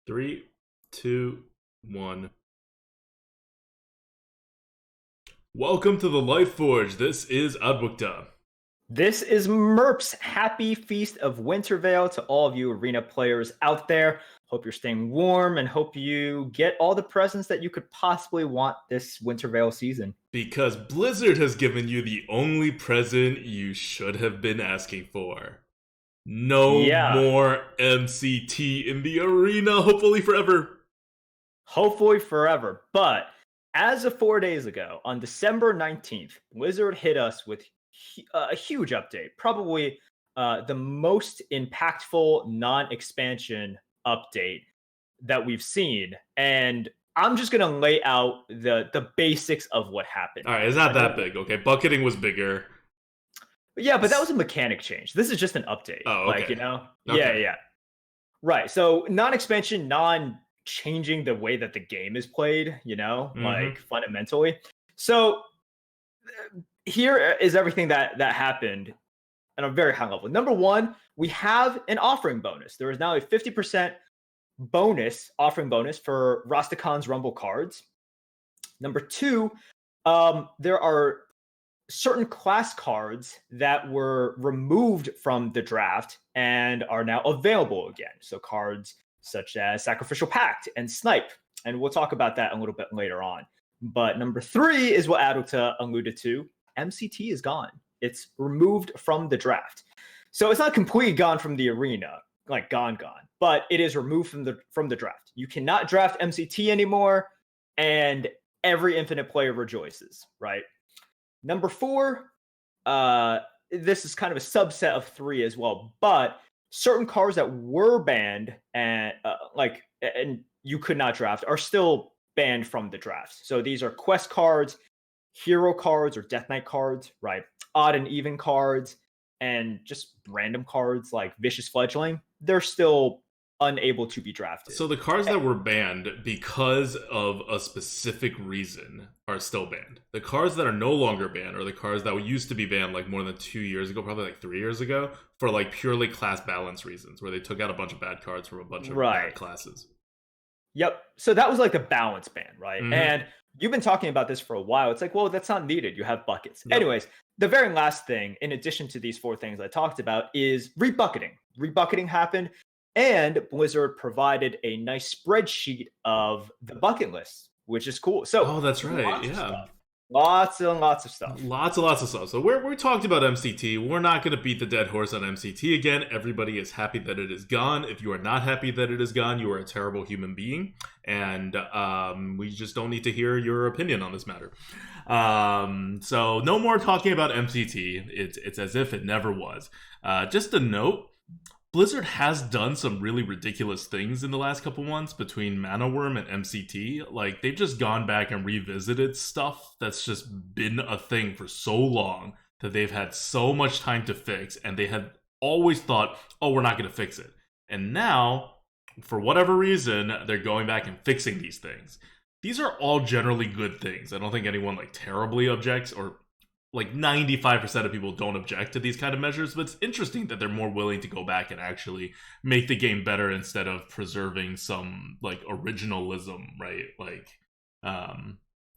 Three, two, one. Welcome to the Lightforge. This is Adwukta. This is Merp's Happy Feast of Wintervale to all of you arena players out there. Hope you're staying warm and hope you get all the presents that you could possibly want this Wintervale season. Because Blizzard has given you the only present you should have been asking for. No Yeah, more MCT in the arena, hopefully forever. hopefully forever. But as of 4 days ago, on December 19th, Blizzard hit us with a huge update. Probably the most impactful non-expansion update that we've seen. And I'm just gonna lay out the basics of what happened. Alright, it's not that big, okay? Bucketing was bigger. Yeah, but that was a mechanic change. This is just an update. Oh, okay. Yeah, Okay. yeah. Right. So non-expansion, non-changing the way that the game is played, like fundamentally. So here is everything that happened at a very high level. Number one, we have an offering bonus. There is now a 50% offering bonus for Rastakhan's Rumble cards. Number two, there are certain class cards that were removed from the draft and are now available again. So cards such as Sacrificial Pact and Snipe. And we'll talk about that a little bit later on. But number three is what Adulta alluded to. MCT is gone. It's removed from the draft. So it's not completely gone from the arena, like gone, but it is removed from the draft. You cannot draft MCT anymore, and every Infinite player rejoices, right? Number four, this is kind of a subset of three as well, but certain cards that were banned and you could not draft are still banned from the draft. So these are quest cards, hero cards or Death Knight cards, right? Odd and even cards, and just random cards like Vicious Fledgling. They're still unable to be drafted. So the cards that were banned because of a specific reason are still banned. The cards that are no longer banned are the cards that used to be banned like more than 2 years ago, probably like 3 years ago, for like purely class balance reasons, where they took out a bunch of bad cards from a bunch of bad classes. Yep. So that was like the balance ban, right? And you've been talking about this for a while. It's like, well, that's not needed. You have buckets. Nope. Anyways, the very last thing, in addition to these four things I talked about, is rebucketing. Rebucketing happened, and Blizzard provided a nice spreadsheet of the bucket list, which is cool. So, that's right. Yeah. Lots and lots of stuff. Lots of stuff. So we talked about MCT. We're not going to beat the dead horse on MCT again. Everybody is happy that it is gone. If you are not happy that it is gone, you are a terrible human being. And we just don't need to hear your opinion on this matter. So no more talking about MCT. It's as if it never was. Just a note. Blizzard has done some really ridiculous things in the last couple months between Mana Worm and MCT. Like, they've just gone back and revisited stuff that's just been a thing for so long that they've had so much time to fix, and they had always thought, oh, we're not going to fix it. And now, for whatever reason, they're going back and fixing these things. These are all generally good things. I don't think anyone, like, terribly objects, or like 95% of people don't object to these kind of measures, but it's interesting that they're more willing to go back and actually make the game better instead of preserving some like originalism, right? Like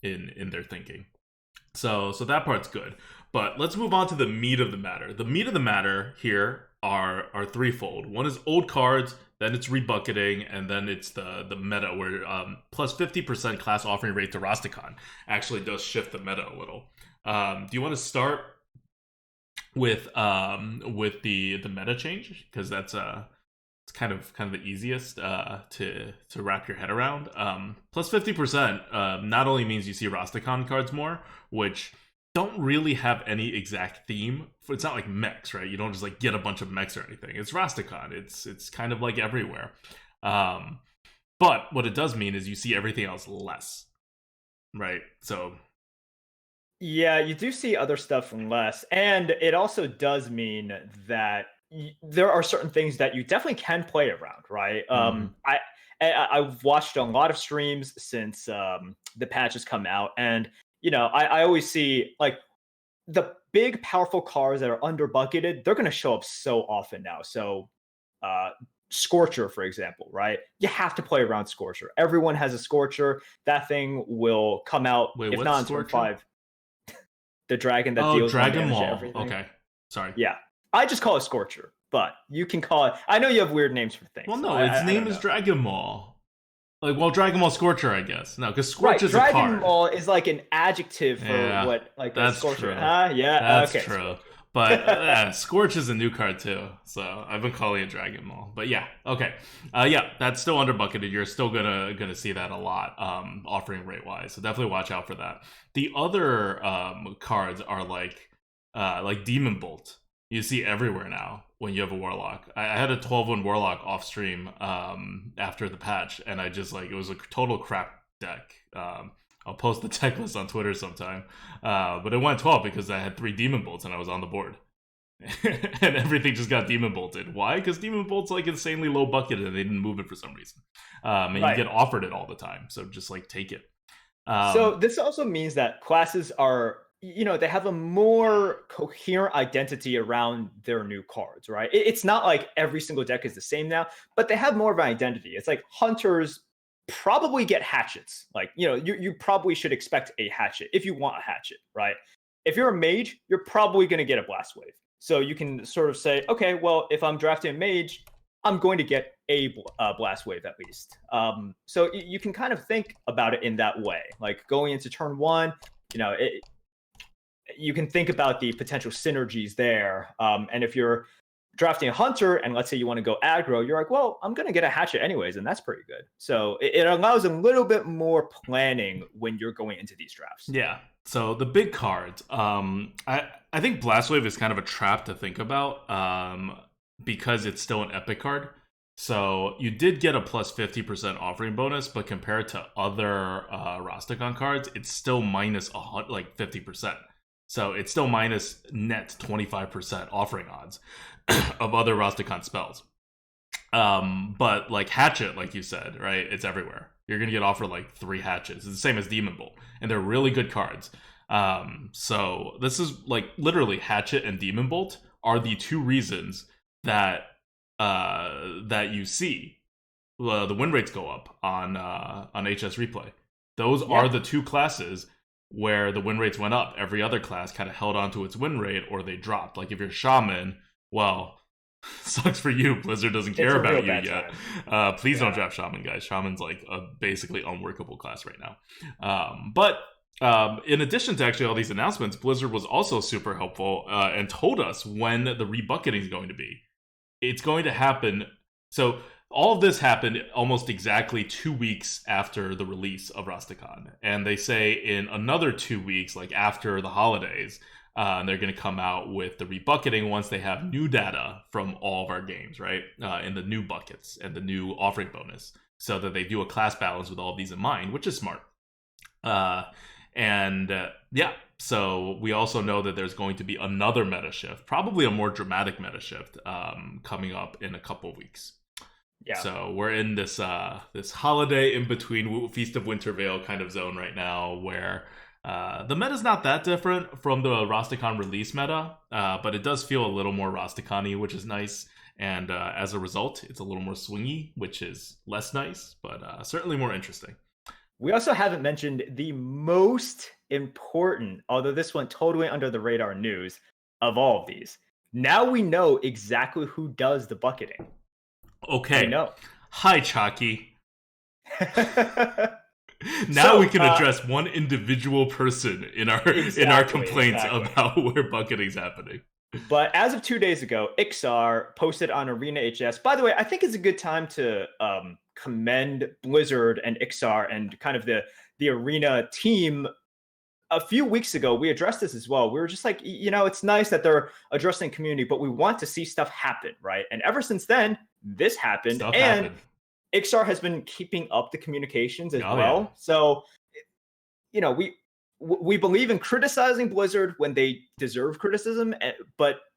in their thinking. So that part's good. But let's move on to the meat of the matter. The meat of the matter here are threefold. One is old cards, then it's rebucketing, and then it's the meta where plus 50% class offering rate to Rastakhan actually does shift the meta a little. Do you want to start with the meta change, because that's it's kind of the easiest to wrap your head around. Plus 50% not only means you see Rastakhan cards more, which don't really have any exact theme. It's not like mechs, right? You don't just like get a bunch of mechs or anything. It's Rastakhan. It's kind of like everywhere. But what it does mean is you see everything else less, right? So yeah, you do see other stuff less, and it also does mean that there are certain things that you definitely can play around, right? I've watched a lot of streams since the patch has come out, and I always see like the big powerful cards that are under bucketed. They're going to show up so often now. So Scorcher, for example, right? You have to play around Scorcher. Everyone has a Scorcher. That thing will come out, Wait, if what's not in turn Scorcher? 5, the dragon that Oh, deals 1 Dragon damage to Maul. everything. Okay, sorry. Yeah. I just call it Scorcher, but you can call it. I know you have weird names for things. Well, so no, its I name don't is know. Dragon Maul. Like, well, Dragon Ball Scorcher, I guess. No, because Right, Scorch is a Dragon card. Ball is like an adjective for Yeah, what, like a that's Scorcher. true. Yeah, That's okay, true. Scorcher. But Scorch is a new card too, so I've been calling it Dragon Ball. But yeah, okay, yeah, that's still under bucketed. You're still gonna see that a lot, offering rate wise. So definitely watch out for that. The other cards are like Demon Bolt. You see everywhere now when you have a Warlock. I had a 12-1 Warlock off stream after the patch, and I just like it was a total crap deck. I'll post the tech list on Twitter sometime. But it went 12 because I had 3 Demon Bolts and I was on the board. And everything just got Demon Bolted. Why? Because Demon Bolt's like insanely low bucket and they didn't move it for some reason. And you get offered it all the time. So just like take it. So this also means that classes are, they have a more coherent identity around their new cards, right? It's not like every single deck is the same now, but they have more of an identity. It's like hunters probably get hatchets. Like, you probably should expect a hatchet if you want a hatchet, right? If you're a mage, you're probably going to get a blast wave. So you can sort of say, okay, well, if I'm drafting a mage, I'm going to get a blast wave at least. So you can kind of think about it in that way. Like going into turn 1, you can think about the potential synergies there. And if you're drafting a hunter and let's say you want to go aggro, you're like, well, I'm going to get a hatchet anyways, and that's pretty good. So it allows a little bit more planning when you're going into these drafts. Yeah. So the big cards, I think Blast Wave is kind of a trap to think about because it's still an epic card. So you did get a plus 50% offering bonus, but compared to other Rastakhan cards, it's still minus like 50%. So it's still minus net 25% offering odds of other Rastakhan spells. But like Hatchet, like you said, right? It's everywhere. You're going to get offered like 3 hatchets. It's the same as Demon Bolt. And they're really good cards. So this is like literally Hatchet and Demon Bolt are the 2 reasons that you see the win rates go up on HS Replay. Those are the 2 classes where the win rates went up. Every other class kind of held on to its win rate or they dropped. Like if you're Shaman, well, sucks for you. Blizzard doesn't care about you yet. Please don't draft Shaman, guys. Shaman's like a basically unworkable class right now. But in addition to actually all these announcements, Blizzard was also super helpful and told us when the rebucketing is going to be. It's going to happen. So all of this happened almost exactly 2 weeks after the release of Rastakhan. And they say in another 2 weeks, like after the holidays, they're going to come out with the rebucketing once they have new data from all of our games, right? In the new buckets and the new offering bonus, so that they do a class balance with all of these in mind, which is smart. So we also know that there's going to be another meta shift, probably a more dramatic meta shift, coming up in a couple of weeks. Yeah. So we're in this this holiday in between Feast of Winter Veil kind of zone right now, where the meta's not that different from the Rastakhan release meta, but it does feel a little more Rastakhan-y, which is nice. And as a result, it's a little more swingy, which is less nice, but certainly more interesting. We also haven't mentioned the most important, although this went totally under the radar news of all of these. Now we know exactly who does the bucketing. Okay. No. Hi, Chalky. Now we can address one individual person in our complaints about where bucketing's happening. But as of 2 days ago, Ixar posted on Arena HS. By the way, I think it's a good time to commend Blizzard and Ixar and kind of the Arena team. A few weeks ago, we addressed this as well. We were just like, it's nice that they're addressing community, but we want to see stuff happen, right? And ever since then, this happened. Ixar has been keeping up the communications as well. Yeah. So, we believe in criticizing Blizzard when they deserve criticism,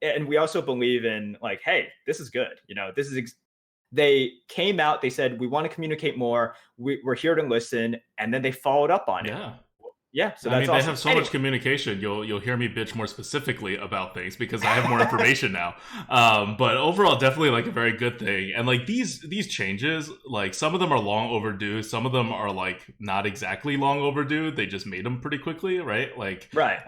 and we also believe in like, hey, this is good. They came out, they said, we want to communicate more. We're here to listen. And then they followed up on it. Yeah, so I that's mean, they awesome. have so much communication. You'll hear me bitch more specifically about things because I have more information now. But overall, definitely like a very good thing. And like these changes, like some of them are long overdue. Some of them are like not exactly long overdue. They just made them pretty quickly, right? Like Right.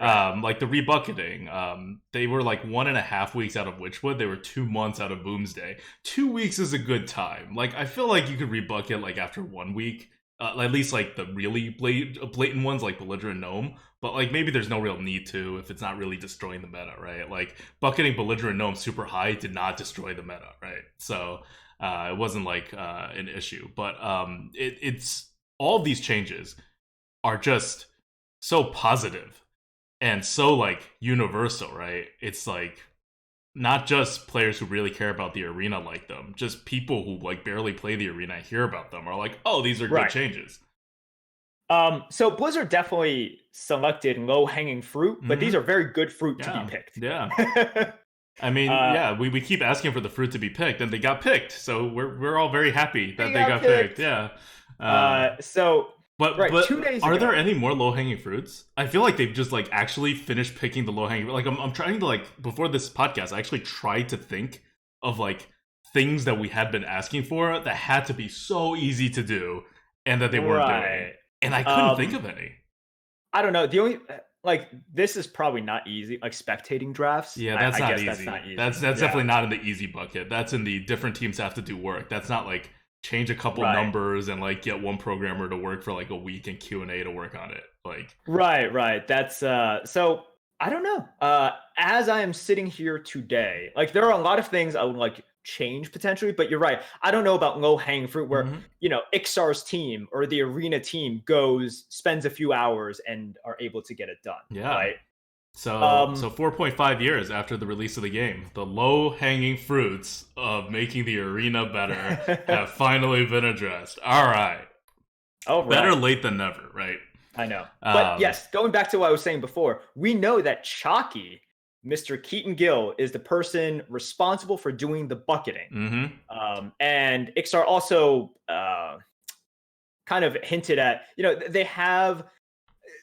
like the rebucketing. They were like 1.5 weeks out of Witchwood. They were 2 months out of Boomsday. 2 weeks is a good time. Like I feel like you could rebucket like after 1 week. At least like the really blatant ones like Belligerent Gnome, but like maybe there's no real need to if it's not really destroying the meta, right? Like bucketing Belligerent Gnome super high did not destroy the meta, right? So it wasn't like an issue, but it's all of these changes are just so positive and so like universal, right? It's like not just players who really care about the arena like them, just people who like barely play the arena hear about them are like, oh, these are good changes. So Blizzard definitely selected low-hanging fruit, but these are very good fruit to be picked. Yeah. I mean, we keep asking for the fruit to be picked, and they got picked. So we're all very happy that they got picked. Yeah. But 2 days are ago, there any more low hanging fruits? I feel like they've just like actually finished picking the low hanging. Like I'm trying to like before this podcast, I actually tried to think of like things that we had been asking for that had to be so easy to do and that they weren't doing, and I couldn't think of any. I don't know. The only like this is probably not easy. Like spectating drafts. Yeah, that's not easy. That's definitely not in the easy bucket. That's in the different teams have to do work. That's not like change a couple numbers and like get one programmer to work for like a week and Q&A to work on it. Like right. That's so I don't know. As I am sitting here today, like there are a lot of things I would like change potentially, but you're right. I don't know about low hanging fruit where you know Ixar's team or the arena team spends a few hours and are able to get it done. Yeah. Right. So 4.5 years after the release of the game, the low-hanging fruits of making the arena better have finally been addressed. All right. Better late than never, right? I know. But yes, going back to what I was saying before, we know that Chalky, Mr. Keaton Gill, is the person responsible for doing the bucketing. And Ixar also kind of hinted at, you know, they have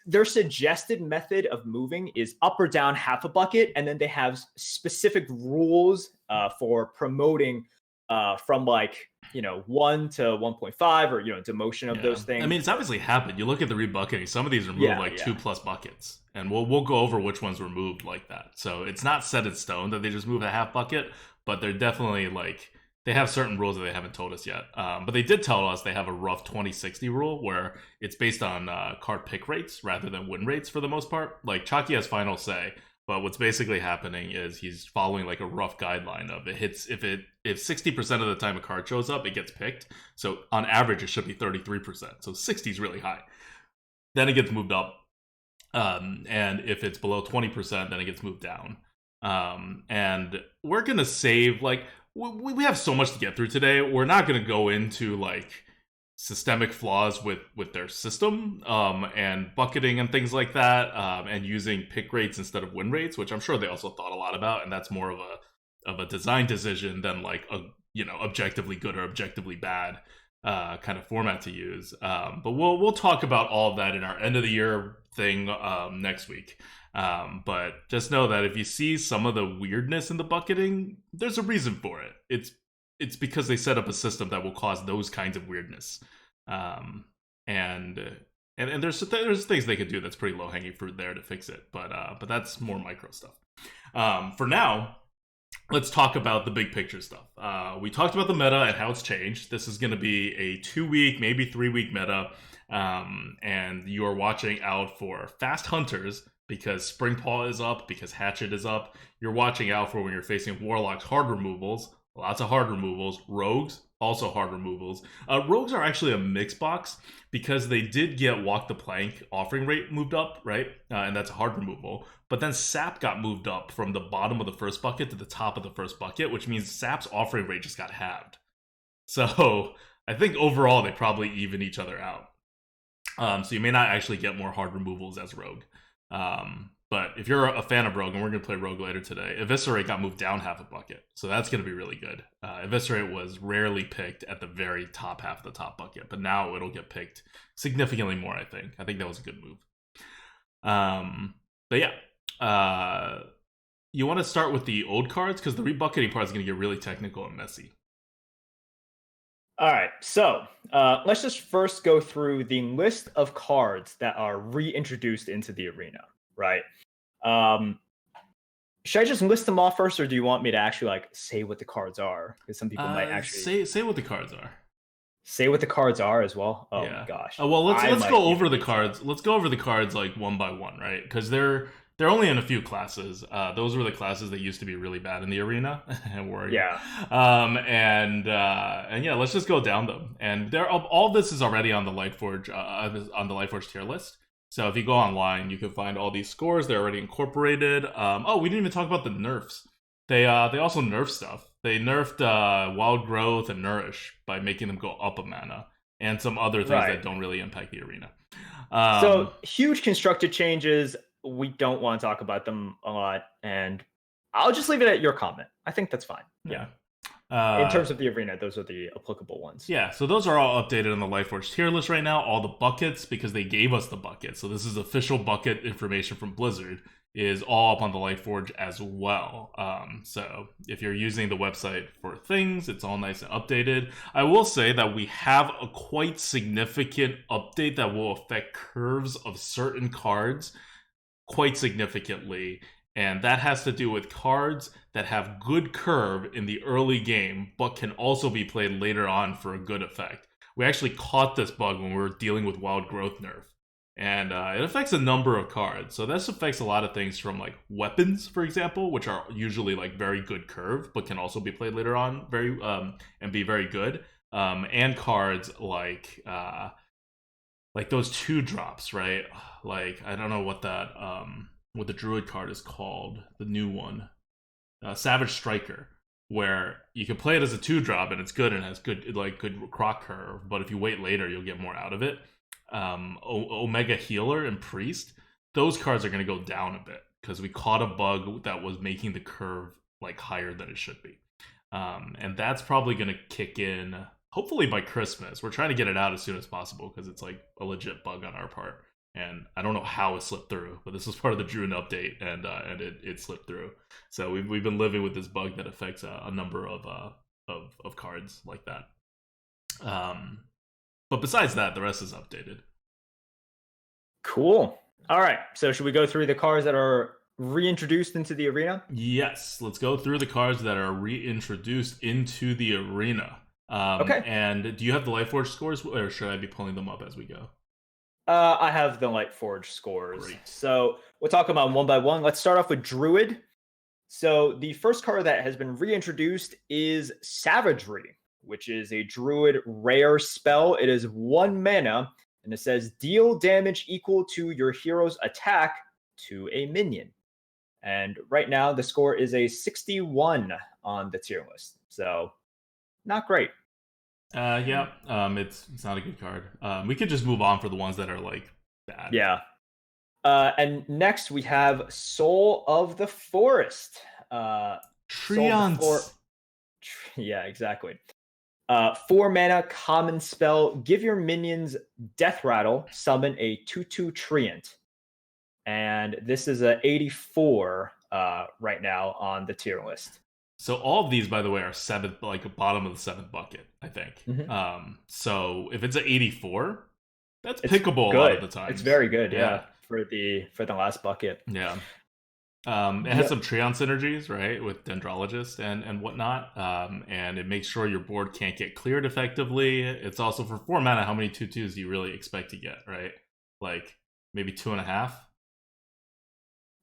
their suggested method of moving is up or down half a bucket, and then they have specific rules for promoting from like 1 to 1.5 or demotion of those things. I mean, it's obviously happened. You look at the rebucketing; some of these are moved 2+ buckets, and we'll go over which ones were moved like that. So it's not set in stone that they just move a half bucket, but they're definitely like they have certain rules that they haven't told us yet. But they did tell us they have a rough 20-60 rule where it's based on card pick rates rather than win rates for the most part. Like Chalky has final say, but what's basically happening is he's following like a rough guideline of it hits if 60% of the time a card shows up, it gets picked. So on average, it should be 33%. So 60 is really high. Then it gets moved up. And if it's below 20%, then it gets moved down. And we're going to save like we have so much to get through today. We're not going to go into like systemic flaws with their system and bucketing and things like that, and using pick rates instead of win rates, which I'm sure they also thought a lot about, and that's more of a design decision than like a objectively good or objectively bad kind of format to use. But we'll talk about all of that in our end of the year thing next week. But just know that if you see some of the weirdness in the bucketing, there's a reason for it. It's because they set up a system that will cause those kinds of weirdness. And there's things they could do that's pretty low hanging fruit there to fix it. But that's more micro stuff. For now, let's talk about the big picture stuff. We talked about the meta and how it's changed. This is going to be a 2-week, maybe 3-week meta. And you are watching out for fast hunters because Springpaw is up, because Hatchet is up. You're watching out for when you're facing Warlocks hard removals. Lots of hard removals. Rogues, also hard removals. Rogues are actually a mixed box because they did get Walk the Plank offering rate moved up, right? And that's a hard removal. But then Sap got moved up from the bottom of the first bucket to the top of the first bucket, which means Sap's offering rate just got halved. So I think overall they probably even each other out. So you may not actually get more hard removals as Rogue. But if you're a fan of Rogue, and we're going to play Rogue later today, Eviscerate got moved down half a bucket. So that's going to be really good. Eviscerate was rarely picked at the very top half of the top bucket, but now it'll get picked significantly more, I think. I think that was a good move. But yeah, you want to start with the old cards because the rebucketing part is going to get really technical and messy. All right, so let's just first go through the list of cards that are reintroduced into the arena, right? Um, should I just list them off first, or do you want me to actually like say what the cards are? Because some people might actually Say what the cards are. say what the cards are as well. Oh my Yeah. gosh. Well, let's I let's might go over even the need cards. Let's go over the cards like one by one, right? Because they're only in a few classes. Those were the classes that used to be really bad in the arena and were Yeah. and yeah, let's just go down them. And there, all this is already on the Lightforge tier list. So if you go online, you can find all these scores. They're already incorporated. Oh, we didn't even talk about the nerfs. They also nerf stuff. They nerfed Wild Growth and Nourish by making them go up a mana, and some other things Right. that don't really impact the arena. So huge constructed changes. We don't want to talk about them a lot, and I'll just leave it at your comment. I think that's fine. Yeah. In terms of the arena, those are the applicable ones. Yeah, so those are all updated on the Lightforge tier list right now. All the buckets, because they gave us the buckets. So this is official bucket information from Blizzard, is all up on the Lightforge as well. So if you're using the website for things, it's all nice and updated. I will say that we have a quite significant update that will affect curves of certain cards quite significantly. And that has to do with cards that have good curve in the early game, but can also be played later on for a good effect. We actually caught this bug when we were dealing with Wild Growth nerf. And it affects a number of cards. So this affects a lot of things from like weapons, for example, which are usually like very good curve, but can also be played later on and be very good. And cards like those 2-drops, right? Like I don't know what the druid card is called, the new one, Savage Striker, where you can play it as a 2-drop and it's good and has good croc curve, but if you wait later, you'll get more out of it. Omega Healer and Priest, those cards are going to go down a bit because we caught a bug that was making the curve like higher than it should be, and that's probably going to kick in hopefully by Christmas. We're trying to get it out as soon as possible because it's like a legit bug on our part. And I don't know how it slipped through, but this was part of the Druid update, and it slipped through. So we've been living with this bug that affects a number of cards like that. But besides that, the rest is updated. Cool. All right. So should we go through the cards that are reintroduced into the arena? Yes, let's go through the cards that are reintroduced into the arena. Okay. And do you have the Lightforge scores, or should I be pulling them up as we go? I have the Lightforge scores. Great. So we'll talk about them one by one. Let's start off with Druid. So the first card that has been reintroduced is Savagery, which is a Druid rare spell. It is 1 mana, and it says deal damage equal to your hero's attack to a minion. And right now the score is a 61 on the tier list. So not great. Yeah, it's not a good card. We could just move on for the ones that are like bad. Yeah. And next we have Soul of the Forest. Treants. Yeah, exactly. 4 mana common spell. Give your minions Death Rattle. Summon a 2/2 Treant. And this is a 84 right now on the tier list. So all of these, by the way, are seventh, like bottom of the 7th bucket, I think. Mm-hmm. So if it's an 84, that's pickable a lot of the time. It's very good, yeah, for the last bucket. Yeah. It has some Treant synergies, right, with Dendrologist and whatnot, and it makes sure your board can't get cleared effectively. It's also for 4 mana. How many 2/2s do you really expect to get, right? Like maybe 2.5.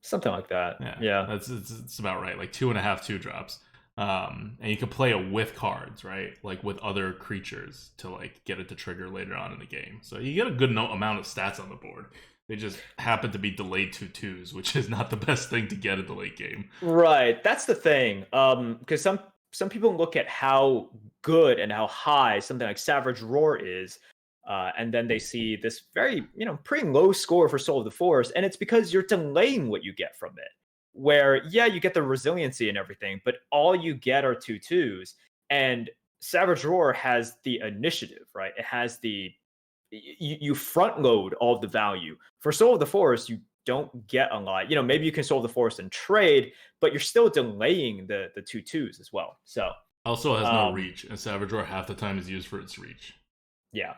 Something like that. Yeah. It's about right. Like 2.5 2-drops. And you can play it with cards, right? Like with other creatures to like get it to trigger later on in the game. So you get a good amount of stats on the board. They just happen to be delayed 2/2s, which is not the best thing to get in the late game. Right. That's the thing. Because some people look at how good and how high something like Savage Roar is. And then they see this very, pretty low score for Soul of the Forest. And it's because you're delaying what you get from it. Where, yeah, you get the resiliency and everything, but all you get are 2/2s. And Savage Roar has the initiative, right? It has you front load all of the value. For Soul of the Forest, don't get a lot. You know, maybe you can solve the forest and trade, but you're still delaying the 2/2s as well. So Also has no reach, and Savage Roar half the time is used for its reach. yeah.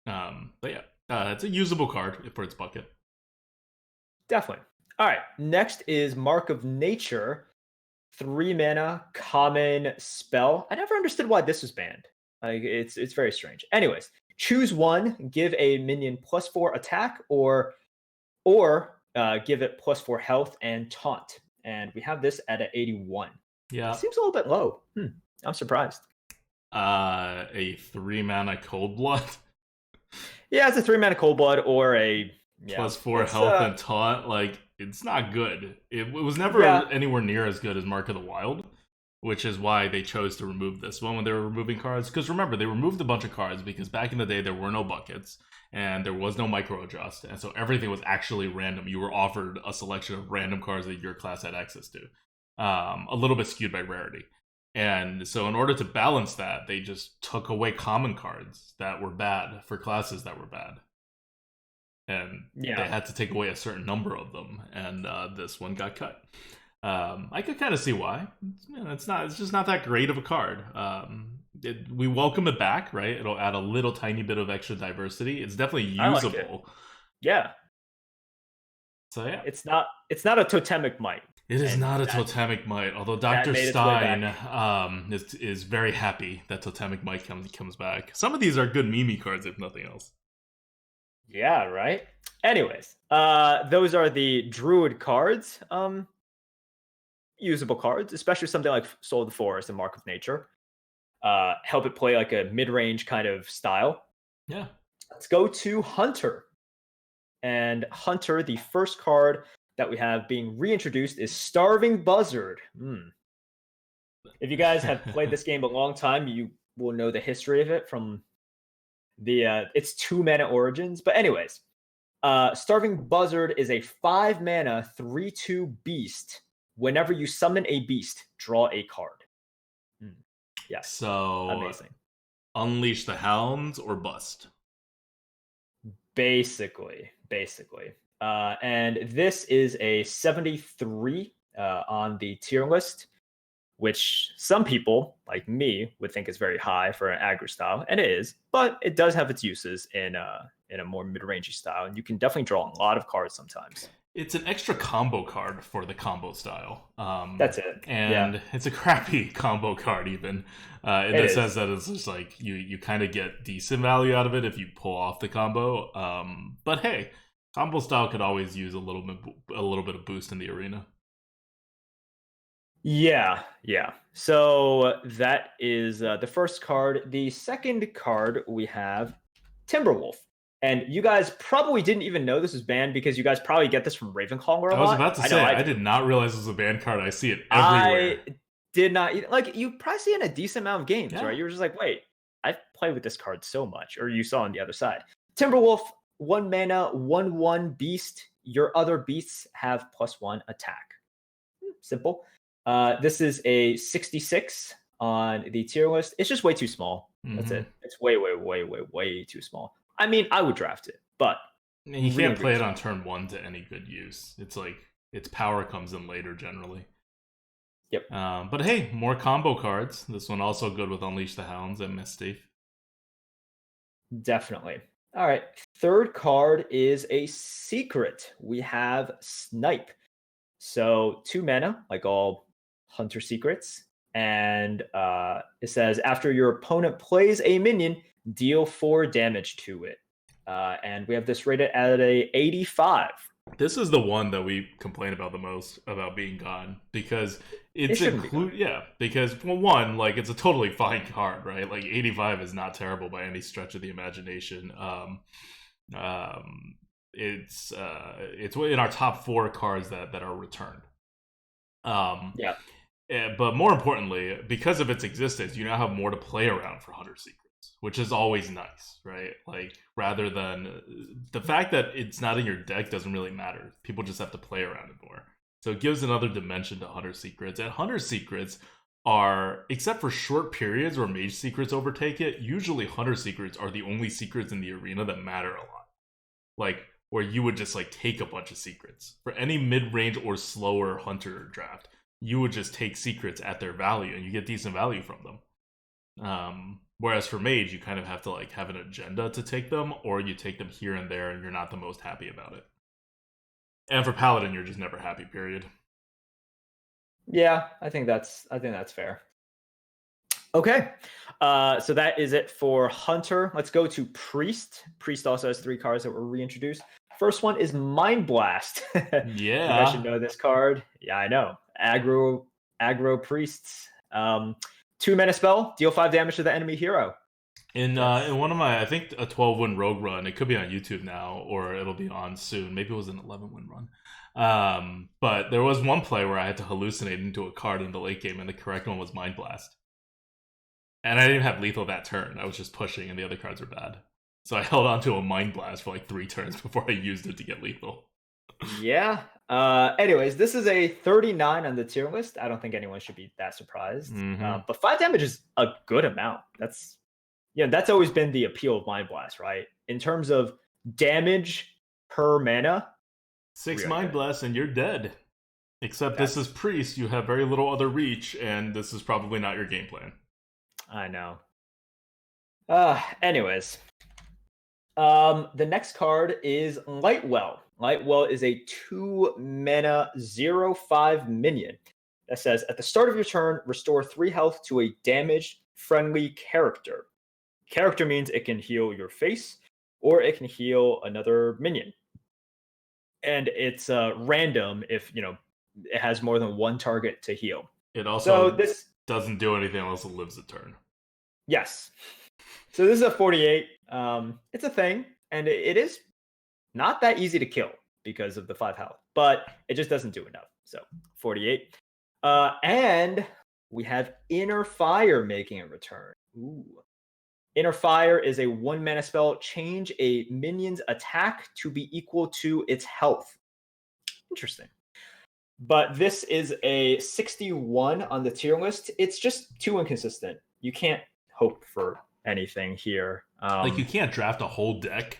But yeah, it's a usable card for its bucket. Definitely. All right. Next is Mark of Nature. 3 mana, common spell. I never understood why this was banned. Like it's very strange. Anyways, choose one, give a minion +4 attack, or give it +4 health and taunt. And we have this at an 81. Yeah. Seems a little bit low. I'm surprised. A 3 mana Cold Blood. Yeah, it's a 3 mana Cold Blood or a +4 health and taunt. Like, it's not good. It was never anywhere near as good as Mark of the Wild, which is why they chose to remove this one when they were removing cards. Because remember, they removed a bunch of cards because back in the day there were no buckets and there was no micro adjust, and so everything was actually random. You were offered a selection of random cards that your class had access to, a little bit skewed by rarity. And so in order to balance that, they just took away common cards that were bad for classes that were bad. And they had to take away a certain number of them, and this one got cut. I could kind of see why. It's just not that great of a card. We welcome it back, right? It'll add a little tiny bit of extra diversity. It's definitely usable. Like yeah. So yeah, it's not a totemic might. It is not a totemic might, although Dr. Stein is very happy that totemic might comes back. Some of these are good meme cards, if nothing else. Yeah, right? Anyways, those are the Druid cards. Usable cards, especially something like Soul of the Forest and Mark of Nature. Help it play like a mid-range kind of style. Yeah. Let's go to Hunter. And Hunter, the first card that we have being reintroduced is Starving Buzzard. If you guys have played this game a long time, you will know the history of it from its 2 mana origins. But anyways, Starving Buzzard is a 5 mana 3/2 beast. Whenever you summon a beast, draw a card. Yes. So amazing. Unleash the Hounds or bust. Basically. And this is a 73 on the tier list, which some people, like me, would think is very high for an aggro style, and it is, but it does have its uses in a more mid-rangey style, and you can definitely draw a lot of cards sometimes. It's an extra combo card for the combo style. That's it. And it's a crappy combo card even, in the sense that it's just like you kind of get decent value out of it if you pull off the combo. But hey, combo style could always use a little bit of boost in the arena. Yeah. So that is the first card. The second card we have Timberwolf. And you guys probably didn't even know this was banned because you guys probably get this from Ravenclaw. I was about to say, I did not realize this was a banned card. I see it everywhere. I did not, like, you probably see it in a decent amount of games, right? You were just like, wait, I've played with this card so much. Or you saw on the other side. Timberwolf, 1 mana, 1/1 beast. Your other beasts have +1 attack. Simple. This is a 66 on the tier list. It's just way too small. That's it. It's way too small. I mean, I would draft it, but you can't play it on turn 1 to any good use. It's like its power comes in later generally. Yep. But hey, more combo cards. This one also good with Unleash the Hounds and Mischief. Definitely. All right. Third card is a secret. We have Snipe. So 2 mana, like all Hunter secrets. And it says, after your opponent plays a minion, deal 4 damage to it. And we have this rated at a 85. This is the one that we complain about the most about being gone, because it's because, well, one, like, it's a totally fine card, right? Like 85 is not terrible by any stretch of the imagination. It's in our top 4 cards that are returned. But more importantly, because of its existence, you now have more to play around for Hunter Secrets, which is always nice, right? Like, rather than the fact that it's not in your deck doesn't really matter. People just have to play around it more. So it gives another dimension to Hunter Secrets. And Hunter Secrets are, except for short periods where Mage Secrets overtake it, usually Hunter Secrets are the only secrets in the arena that matter a lot. Like, where you would just like take a bunch of secrets for any mid-range or slower hunter draft. You would just take secrets at their value, and you get decent value from them. Whereas for mage, you kind of have to like have an agenda to take them, or you take them here and there, and you're not the most happy about it. And for paladin, you're just never happy. Period. Yeah, I think that's fair. Okay, so that is it for Hunter. Let's go to Priest. Priest also has 3 cards that were reintroduced. First one is Mind Blast. Yeah, you guys should know this card. Yeah, I know. Aggro Priests. 2 mana spell, deal 5 damage to the enemy hero. In one of my, I think a 12-win rogue run, it could be on YouTube now, or it'll be on soon. Maybe it was an 11-win run. But there was one play where I had to hallucinate into a card in the late game, and the correct one was Mind Blast. And I didn't have lethal that turn. I was just pushing, and the other cards were bad. So I held on to a Mind Blast for like 3 turns before I used it to get lethal. Yeah. Anyways, this is a 39 on the tier list. I don't think anyone should be that surprised. But 5 damage is a good amount. That's always been the appeal of Mind Blast, right? In terms of damage per mana. 6 Mind Blasts and you're dead. Except this is Priest, you have very little other reach, and this is probably not your game plan. I know. Anyways. The next card is Lightwell. Lightwell is a 2 mana 0/5 minion that says at the start of your turn, restore 3 health to a damaged friendly character. Character means it can heal your face or it can heal another minion. And it's random if it has more than 1 target to heal. It also doesn't do anything unless it lives a turn. Yes. So this is a 48. It's a thing, and it is not that easy to kill because of the 5 health, but it just doesn't do enough. So 48. And we have Inner Fire making a return. Ooh. Inner Fire is a 1 mana spell. Change a minion's attack to be equal to its health. Interesting. But this is a 61 on the tier list. It's just too inconsistent. You can't hope for anything here. Like you can't draft a whole deck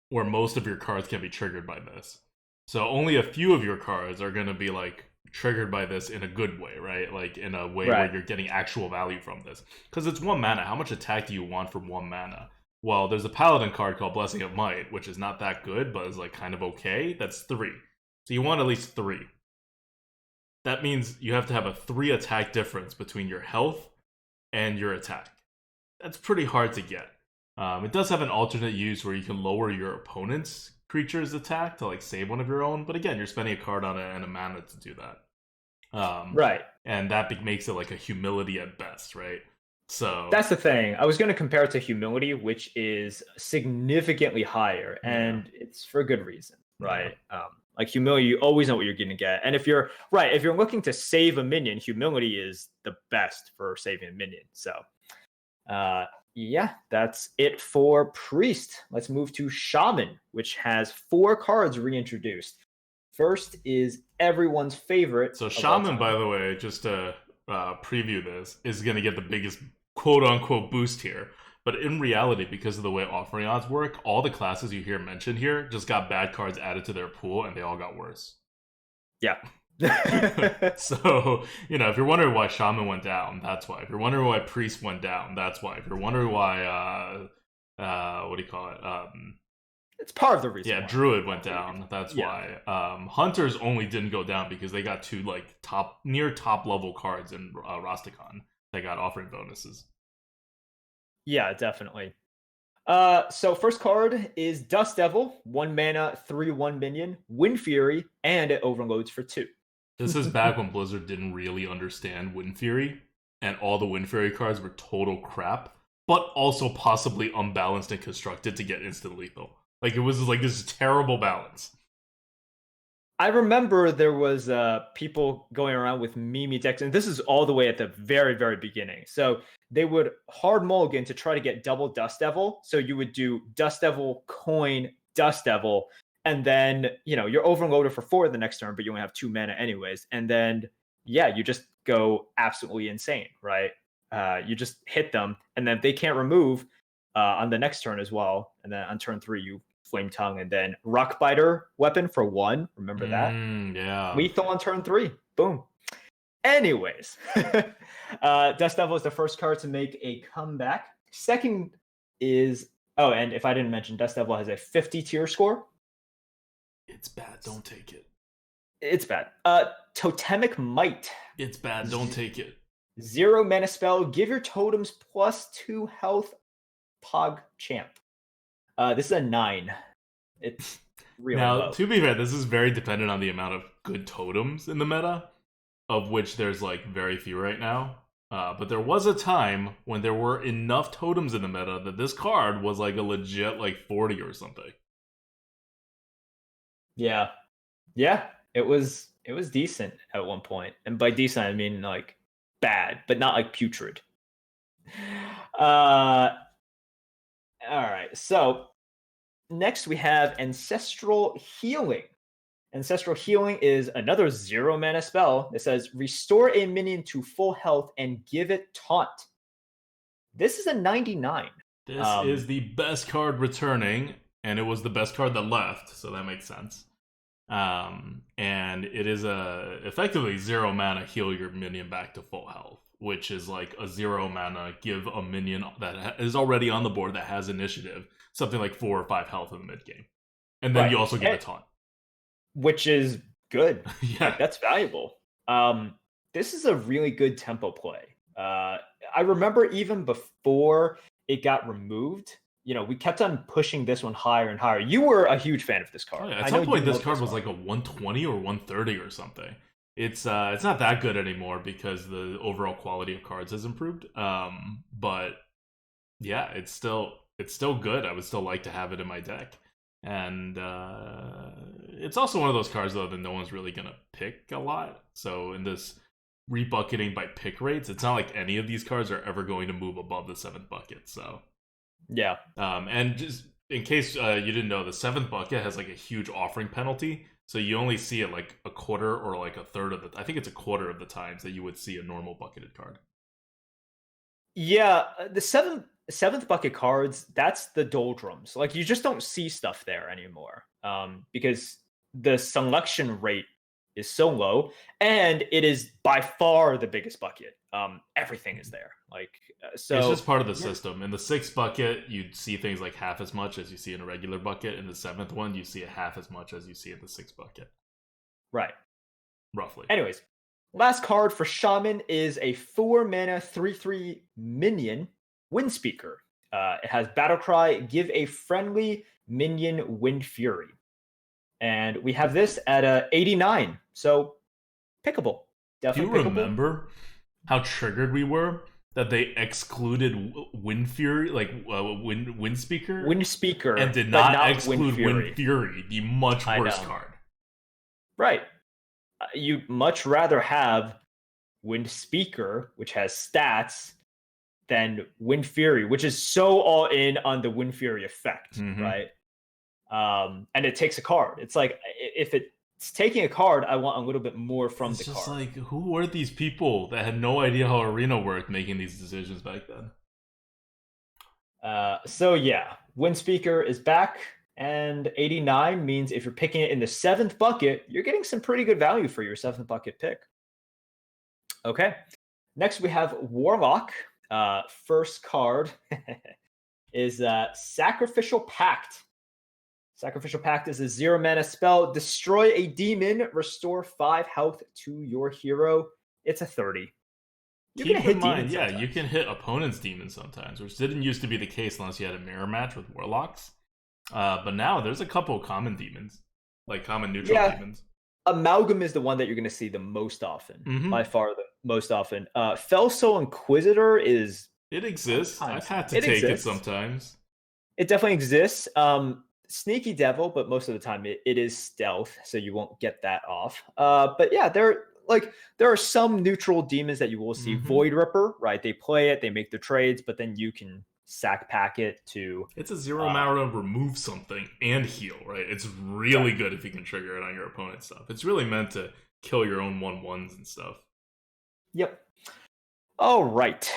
where most of your cards can be triggered by this. So only a few of your cards are going to be like triggered by this in a good way, right? Like in a way where you're getting actual value from this. Because it's 1 mana. How much attack do you want from 1 mana? Well, there's a Paladin card called Blessing of Might, which is not that good, but is like kind of okay. That's 3. So you want at least 3. That means you have to have a 3 attack difference between your health and your attack. That's pretty hard to get. It does have an alternate use where you can lower your opponent's creature's attack to like save one of your own, but again, you're spending a card on it and a mana to do that. Right. And that makes it like a humility at best, right? So that's the thing. I was going to compare it to humility, which is significantly higher, and it's for good reason, right? Like humility, you always know what you're going to get. And if you're looking to save a minion, humility is the best for saving a minion. So that's it for Priest. Let's move to Shaman, which has 4 cards reintroduced. First is everyone's favorite. So Shaman, by the way, just to preview this, is going to get the biggest quote-unquote boost here. But in reality, because of the way offering odds work, all the classes you hear mentioned here just got bad cards added to their pool, and they all got worse. Yeah. So, if you're wondering why Shaman went down, that's why. If you're wondering why Priest went down, that's why. If you're wondering why, what do you call it? It's part of the reason. Yeah, Druid went down. That's why. Hunters only didn't go down because they got 2 like near top level cards in Rastakhan that got offering bonuses. Yeah, definitely. So first card is Dust Devil, 1 mana, 3/1 minion, Wind Fury, and it overloads for 2. This is back when Blizzard didn't really understand Wind Fury, and all the Wind Fury cards were total crap, but also possibly unbalanced and constructed to get instant lethal. Like it was like this terrible balance. I remember there was people going around with meme decks, and this is all the way at the very, very beginning. So they would hard mulligan to try to get double Dust Devil. So you would do Dust Devil, coin, Dust Devil, and then you're overloaded for 4 the next turn, but you only have 2 mana anyways. And then you just go absolutely insane, right? You just hit them, and then they can't remove on the next turn as well. And then on turn 3, you Flame Tongue, and then Rockbiter weapon for 1. Remember that? Yeah. Lethal on turn 3. Boom. Anyways, Dust Devil is the first card to make a comeback. Second is, and if I didn't mention, Dust Devil has a 50 tier score. It's bad. Don't take it. It's bad. Totemic Might. It's bad. Don't take it. 0 mana spell. Give your totems +2 health. Pog Champ. This is a 9. It's really low. To be fair, this is very dependent on the amount of good totems in the meta, of which there's like very few right now. But there was a time when there were enough totems in the meta that this card was like a legit like 40 or something. Yeah. It was decent at one point, and by decent I mean like bad, but not like putrid. All right. So next we have Ancestral Healing. Ancestral Healing is another 0 mana spell that says restore a minion to full health and give it taunt. This is a 99. This is the best card returning, and it was the best card that left, so that makes sense. And it is effectively 0 mana heal your minion back to full health, which is like a 0 mana give a minion that is already on the board that has initiative something like 4 or 5 health in the mid game, and then you also get a taunt, which is good. Yeah, like, that's valuable. This is a really good tempo play. I remember even before it got removed, we kept on pushing this one higher and higher. You were a huge fan of this card. Oh, yeah. At some point, this card was like a 120 or 130 or something. It's not that good anymore because the overall quality of cards has improved. But yeah, it's still good. I would still like to have it in my deck. And it's also one of those cards though that no one's really gonna pick a lot. So in this rebucketing by pick rates, it's not like any of these cards are ever going to move above the 7th bucket. So yeah. And just in case you didn't know, the 7th bucket has like a huge offering penalty. So you only see it like a quarter or like a third of I think it's a quarter of the times that you would see a normal bucketed card. Yeah, the seventh bucket cards, that's the doldrums. Like, you just don't see stuff there anymore, because the selection rate is so low, and it is by far the biggest bucket. Everything is there. Like, so it's just part of the system. In the 6th bucket, you'd see things like half as much as you see in a regular bucket. In the 7th one, you see half as much as you see in the 6th bucket. Right. Roughly. Anyways, last card for Shaman is a 4 mana 3/3 minion, Windspeaker. It has Battle Cry, give a friendly minion Wind Fury. And we have this at 89. So pickable. Definitely Do you pickable. remember how triggered we were that they excluded Wind Fury, like Windspeaker? Windspeaker. And did not exclude Wind Fury, the much worse card. Right. You'd much rather have Windspeaker, which has stats, than Wind Fury, which is so all in on the Wind Fury effect, right? And it takes a card. It's like, if it's taking a card, I want a little bit more from the card. It's just like, who were these people that had no idea how Arena worked making these decisions back then? So yeah, Windspeaker is back, and 89 means if you're picking it in the 7th bucket, you're getting some pretty good value for your 7th bucket pick. Okay, next we have Warlock. First card is Sacrificial Pact. Sacrificial Pact is a 0 mana spell. Destroy a demon. Restore 5 health to your hero. It's a 30. Keep in mind, yeah, you can hit opponent's demons sometimes, which didn't used to be the case unless you had a mirror match with Warlocks. But now there's a couple of common demons, like common neutral demons. Amalgam is the one that you're going to see the most often, by far the most often. Felsoul Inquisitor is... It exists. I've had to take it sometimes. It definitely exists. Sneaky Devil, but most of the time it is stealth, so you won't get that off. But yeah, there are some neutral demons that you will see. Void Ripper, right? They play it, they make their trades, but then you can sack pack it to... It's a 0 mana remove something and heal, right? It's really good if you can trigger it on your opponent's stuff. It's really meant to kill your own 1/1s and stuff. Yep. All right.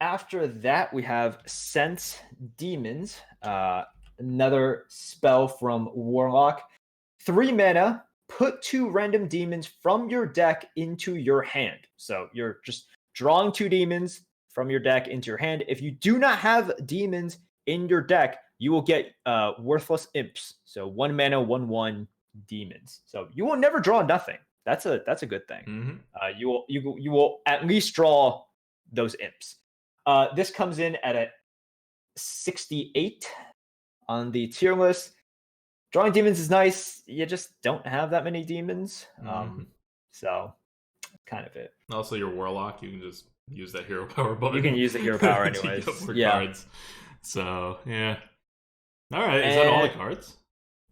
After that, we have Sense Demons. another spell from Warlock. 3 mana, put 2 random demons from your deck into your hand. So you're just drawing 2 demons from your deck into your hand. If you do not have demons in your deck, you will get worthless imps. So 1 mana, 1/1 demons. So you will never draw nothing. That's a good thing. Mm-hmm. You will at least draw those imps. This comes in at a 68 on the tier list. Drawing demons is nice. You just don't have that many demons. So kind of it. Also, your Warlock, you can just use that hero power button. You can use the hero power anyways. to get more cards. So, yeah. All right, is that all the cards?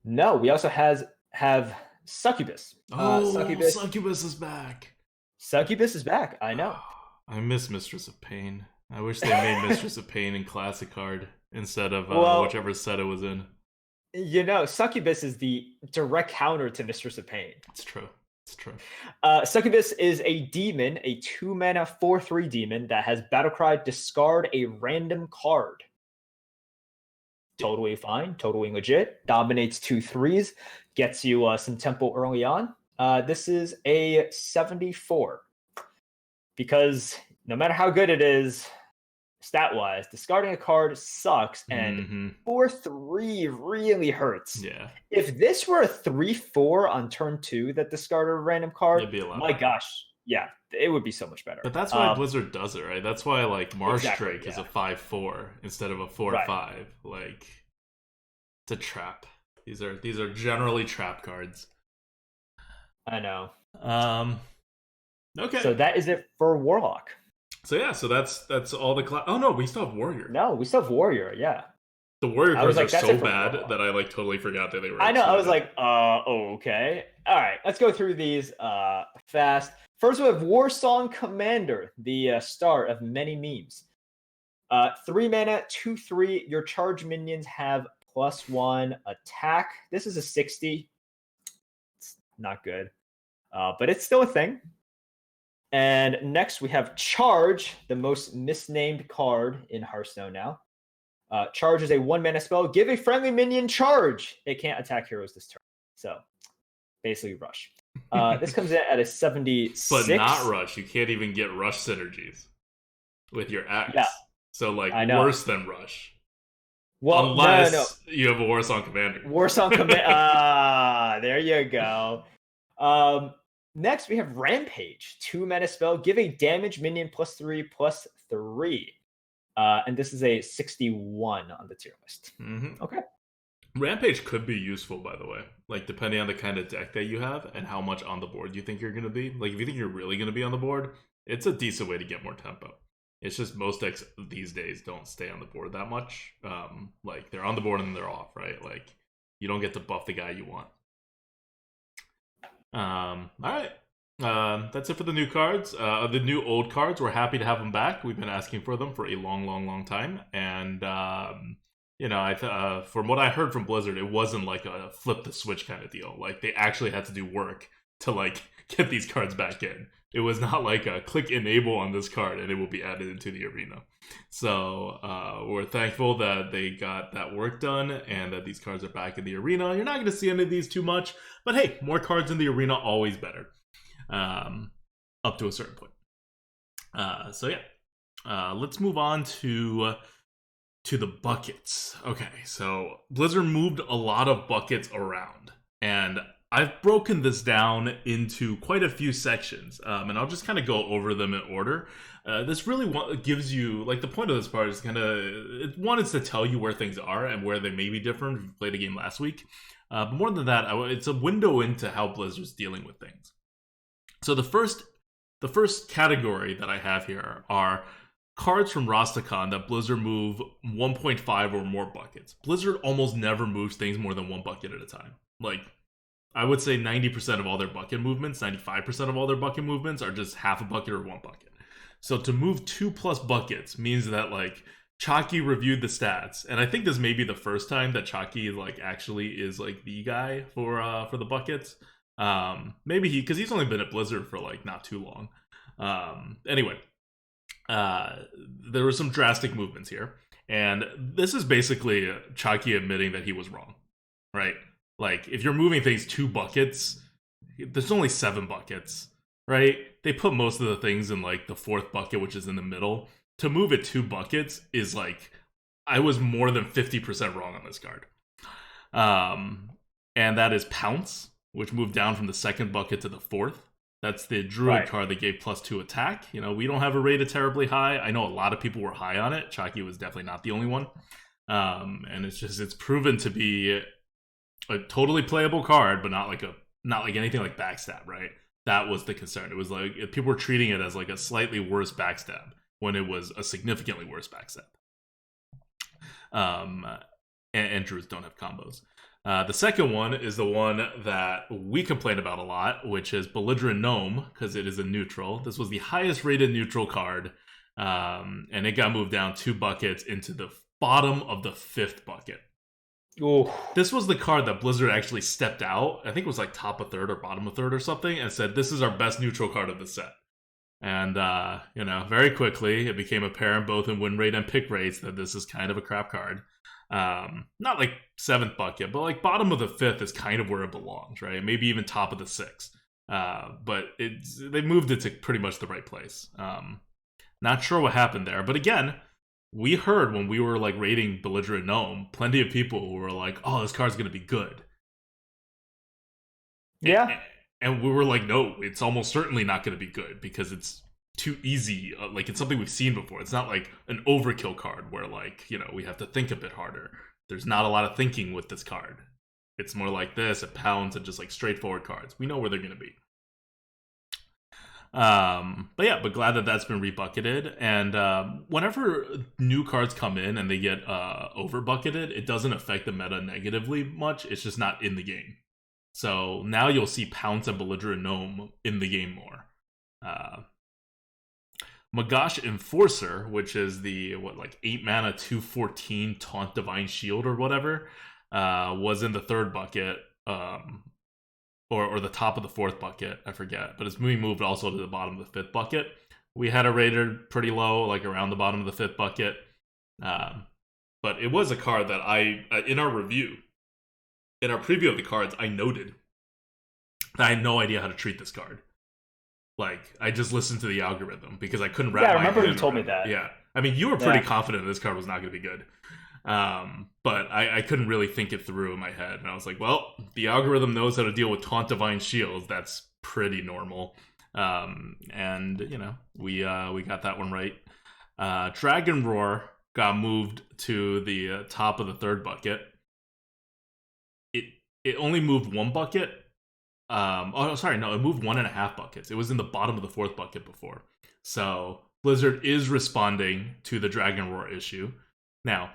No, we also have Succubus. Succubus is back. Succubus is back, I know. I miss Mistress of Pain. I wish they made Mistress of Pain in Classic card instead of whichever set it was in. You know, Succubus is the direct counter to Mistress of Pain. It's true. Succubus is a demon, a 2 mana 4/3 demon that has Battlecry, discard a random card. Totally fine, totally legit. Dominates 2/3s, gets you some tempo early on. This is a 74. Because no matter how good it is, stat-wise, discarding a card sucks, and 4/3 really hurts. Yeah. If this were a 3/4 on turn 2 that discarded a random card, it'd be a lot my better. Gosh, yeah, it would be so much better. But that's why Blizzard does it, right? That's why Marsh Drake is a 5/4 instead of a 4/5. Like, it's a trap. These are generally trap cards. I know. Okay. So that is it for Warlock. So yeah, so that's all the oh no, we still have Warrior. No, we still have Warrior, yeah. The Warrior cards are so bad that I totally forgot that they were. I know, I was like, okay. Alright, let's go through these fast. First we have Warsong Commander, the start of many memes. 3 mana, 2/3, your charge minions have +1 attack. This is a 60. It's not good. But it's still a thing. And next we have Charge, the most misnamed card in Hearthstone now. Charge is a 1 mana spell. Give a friendly minion charge. It can't attack heroes this turn. So basically rush. This comes in at a 76. But not rush. You can't even get rush synergies with your axe. Yeah. So worse than rush. Well, unless you have a Warsong Commander. Warsong Commander. There you go. Next, we have Rampage, 2 mana spell. Give a damage minion +3/+3. And this is a 61 on the tier list. Okay. Rampage could be useful, by the way. Depending on the kind of deck that you have and how much on the board you think you're going to be. If you think you're really going to be on the board, it's a decent way to get more tempo. It's just most decks these days don't stay on the board that much. They're on the board and they're off, right? You don't get to buff the guy you want. All right. That's it for the new cards. The new old cards, we're happy to have them back. We've been asking for them for a long time. And, from what I heard from Blizzard, it wasn't like a flip the switch kind of deal. They actually had to do work to, get these cards back in. It was not like a click enable on this card and it will be added into the arena. So we're thankful that they got that work done and that these cards are back in the arena. You're not going to see any of these too much, but hey, more cards in the arena, always better. Up to a certain point. Let's move on to the buckets. Okay, so Blizzard moved a lot of buckets around, and I've broken this down into quite a few sections, and I'll just kind of go over them in order. This really gives you, the point of this part is one is to tell you where things are and where they may be different if you played a game last week. But more than that, it's a window into how Blizzard's dealing with things. So the first category that I have here are cards from Rastakhan that Blizzard move 1.5 or more buckets. Blizzard almost never moves things more than 1 bucket at a time. I would say 90% of all their bucket movements, 95% of all their bucket movements are just half a bucket or 1 bucket. So to move 2+ buckets means that Chalky reviewed the stats, and I think this may be the first time that Chalky actually is the guy for the buckets. Maybe because he's only been at Blizzard for not too long. Anyway, there were some drastic movements here, And this is basically Chucky admitting that he was wrong, right? Like, if you're moving things 2 buckets, there's only 7 buckets, right? They put most of the things in, like, the 4th bucket, which is in the middle. To move it 2 buckets is, like, I was more than 50% wrong on this card. And that is Pounce, which moved down from the 2nd bucket to the 4th. That's the Druid card that gave +2 attack. You know, we don't have it rated terribly high. I know a lot of people were high on it. Chucky was definitely not the only one. And it's proven to be a totally playable card, but not like anything like backstab, right? That was the concern. It was like people were treating it as like a slightly worse backstab when it was a significantly worse backstab. And Druids don't have combos. The second one is the one that we complain about a lot, which is Belligerent Gnome, because it is a neutral. This was the highest rated neutral card, and it got moved down 2 buckets into the bottom of the 5th bucket. Ooh. This was the card that Blizzard actually stepped out. I think it was like top of 3rd or bottom of 3rd or something, and said, this is our best neutral card of the set. And, very quickly, it became apparent both in win rate and pick rates that this is kind of a crap card. Not like 7th bucket, but like bottom of the 5th is kind of where it belongs, right? Maybe even top of the 6th. But they moved it to pretty much the right place. Not sure what happened there, but again, we heard when we were like rating Belligerent Gnome, plenty of people who were like, "Oh, this card's gonna be good." Yeah, and we were like, "No, it's almost certainly not gonna be good because it's too easy. Like, it's something we've seen before. It's not like an overkill card where, like, we have to think a bit harder. There's not a lot of thinking with this card. It's more like this, it pounds, and just like straightforward cards. We know where they're going to be. But glad that that's been rebucketed. And whenever new cards come in and they get overbucketed, it doesn't affect the meta negatively much. It's just not in the game. So now you'll see Pounce and Belligerent Gnome in the game more. Magash Enforcer, which is the 8 mana 2/14 Taunt Divine Shield or whatever, was in the 3rd bucket, or the top of the 4th bucket, I forget, but it's being moved also to the bottom of the 5th bucket. We had it rated pretty low, like around the bottom of the 5th bucket, but it was a card that in our review, in our preview of the cards, I noted that I had no idea how to treat this card. Like, I just listened to the algorithm because I couldn't wrap my head around it. I remember you told me that. Yeah. I mean, you were pretty confident this card was not going to be good. But I couldn't really think it through in my head. And I was like, well, the algorithm knows how to deal with Taunt Divine Shields. That's pretty normal. And, we got that one right. Dragon Roar got moved to the top of the 3rd bucket. It only moved 1 bucket. It moved 1.5 buckets. It was in the bottom of the 4th bucket before. So Blizzard is responding to the Dragon Roar issue. Now,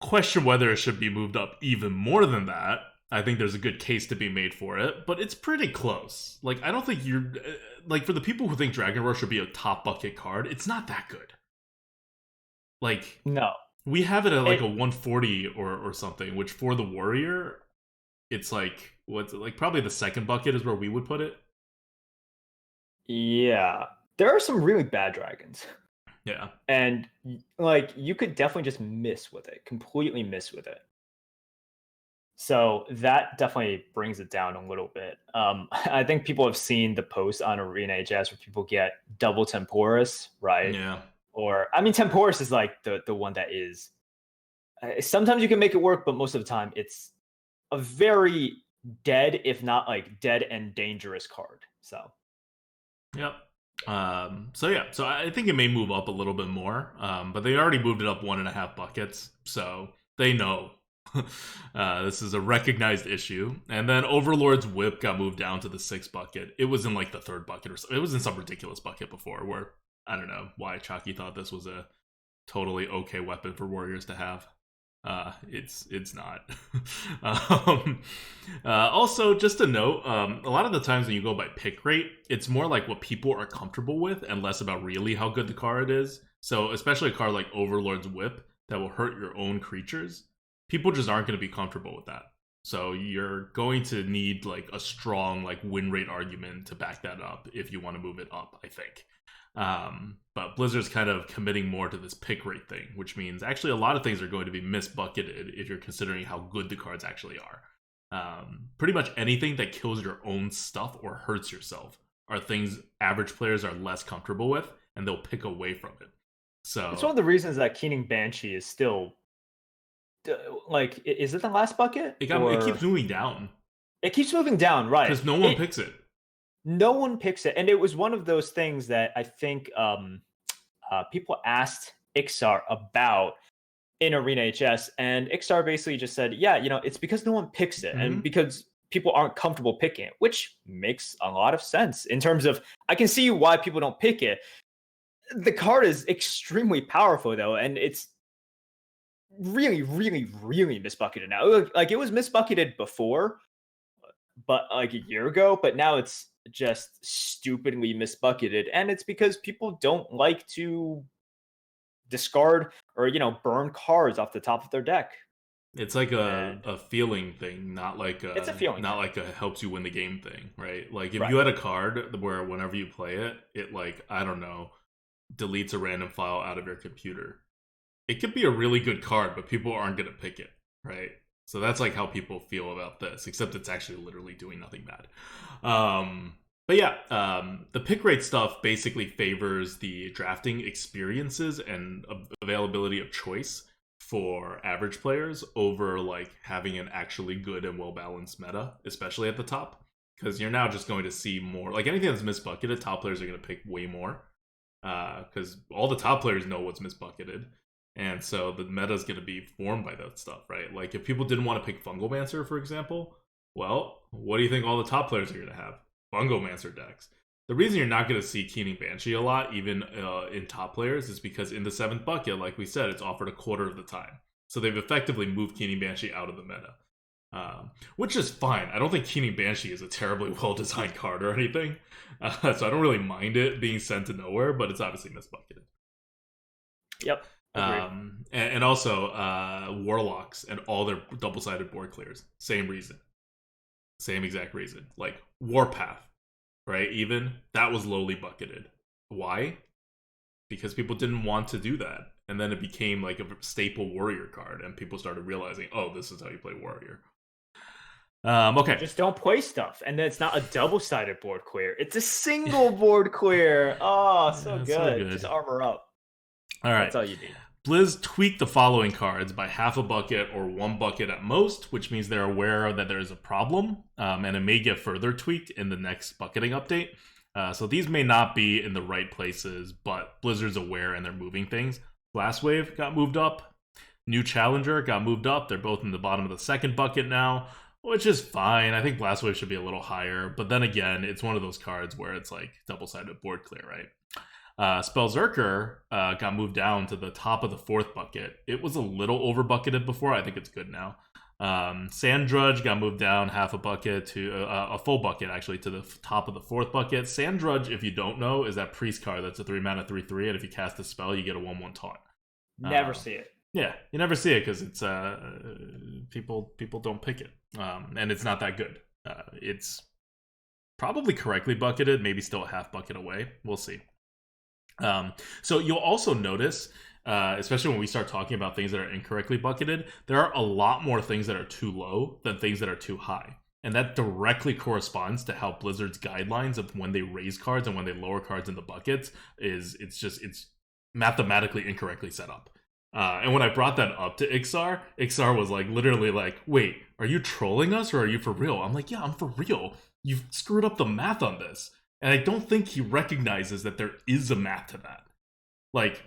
question whether it should be moved up even more than that. I think there's a good case to be made for it, but it's pretty close. Like, I don't think you're... Like, for the people who think Dragon Roar should be a top bucket card, it's not that good. Like... No. We have it at like a 140 or something, which for the Warrior... It's like, probably the 2nd bucket is where we would put it. Yeah. There are some really bad dragons. Yeah. And, like, you could definitely just miss with it. Completely miss with it. So that definitely brings it down a little bit. I think people have seen the post on Arena HS where people get double Temporis, right? Yeah. Or, I mean, Temporis is like the one that is... sometimes you can make it work, but most of the time it's a very dead, if not like dead and dangerous card. So, yep. So I think it may move up a little bit more. But they already moved it up 1.5 buckets, so they know this is a recognized issue. And then Overlord's Whip got moved down to the 6th bucket. It was in like the 3rd bucket or so. It was in some ridiculous bucket before, where I don't know why Chucky thought this was a totally okay weapon for Warriors to have. It's not. Also, just a note, a lot of the times when you go by pick rate, it's more like what people are comfortable with and less about really how good the card is. So especially a card like Overlord's Whip that will hurt your own creatures, people just aren't going to be comfortable with that. So you're going to need like a strong like win rate argument to back that up if you want to move it up, I think. But Blizzard's kind of committing more to this pick rate thing, which means actually a lot of things are going to be misbucketed if you're considering how good the cards actually are. Pretty much anything that kills your own stuff or hurts yourself are things average players are less comfortable with, and they'll pick away from it. So it's one of the reasons that Keening Banshee is still like, is it the last bucket? it keeps moving down. It keeps moving down, right? Because no one picks it. No one picks it, and it was one of those things that I think people asked Ixar about in Arena HS, and Ixar basically just said, "Yeah, it's because no one picks it, and because people aren't comfortable picking it," which makes a lot of sense in terms of I can see why people don't pick it. The card is extremely powerful though, and it's really, really, really misbucketed now. Like it was misbucketed before, but like a year ago, but now it's just stupidly misbucketed, and it's because people don't like to discard or burn cards off the top of their deck. It's like a feeling thing, not like it's a feeling not thing. like a helps you win the game thing, right? Like if Right. you had a card where whenever you play it, it like, I don't know, deletes a random file out of your computer. It could be a really good card, but people aren't gonna pick it, right? So that's like how people feel about this, except it's actually literally doing nothing bad. But yeah, the pick rate stuff basically favors the drafting experiences and availability of choice for average players over like having an actually good and well-balanced meta, especially at the top. Because you're now just going to see more, like anything that's misbucketed, top players are going to pick way more. Because all the top players know what's misbucketed. And so the meta is going to be formed by that stuff, right? Like if people didn't want to pick Fungalmancer, for example, well, what do you think all the top players are going to have? Fungalmancer decks. The reason you're not going to see Keening Banshee a lot, even in top players, is because in the 7th bucket, like we said, it's offered a quarter of the time. So they've effectively moved Keening Banshee out of the meta. Which is fine. I don't think Keening Banshee is a terribly well-designed card or anything. So I don't really mind it being sent to nowhere, but it's obviously misbucketed. Yep. And also Warlocks and all their double-sided board clears. Same reason. Same exact reason. Like Warpath. Right, even that was lowly bucketed. Why? Because people didn't want to do that, and then it became like a staple warrior card, and people started realizing, oh, this is how you play warrior. Okay, just don't play stuff, and then it's not a double-sided board clear; it's a single board clear. Oh, so good. Just armor up. All right, that's all you need. Blizz tweaked the following cards by half a bucket or 1 bucket at most, which means they're aware that there is a problem, and it may get further tweaked in the next bucketing update. So these may not be in the right places, but Blizzard's aware and they're moving things. Blast Wave got moved up. New Challenger got moved up. They're both in the bottom of the 2nd bucket now, which is fine. I think Blast Wave should be a little higher, but then again, it's one of those cards where it's like double-sided board clear, right? Spellzerker got moved down to the top of the 4th bucket. It was a little over bucketed before. I think it's good now. Sand Drudge got moved down half a bucket to a full bucket, actually, to the top of the 4th bucket. Sand Drudge, if you don't know, is that priest card that's a 3-mana 3/3, and if you cast a spell, you get a 1/1 taunt. Never see it. Yeah, you never see it because it's people don't pick it, and it's not that good. It's probably correctly bucketed, maybe still a half bucket away. We'll see. So you'll also notice, especially when we start talking about things that are incorrectly bucketed, there are a lot more things that are too low than things that are too high. And that directly corresponds to how Blizzard's guidelines of when they raise cards and when they lower cards in the buckets it's mathematically incorrectly set up. And when I brought that up to Ixar was like, literally like, wait, are you trolling us or are you for real? I'm like, yeah, I'm for real. You've screwed up the math on this. And I don't think he recognizes that there is a math to that. Like,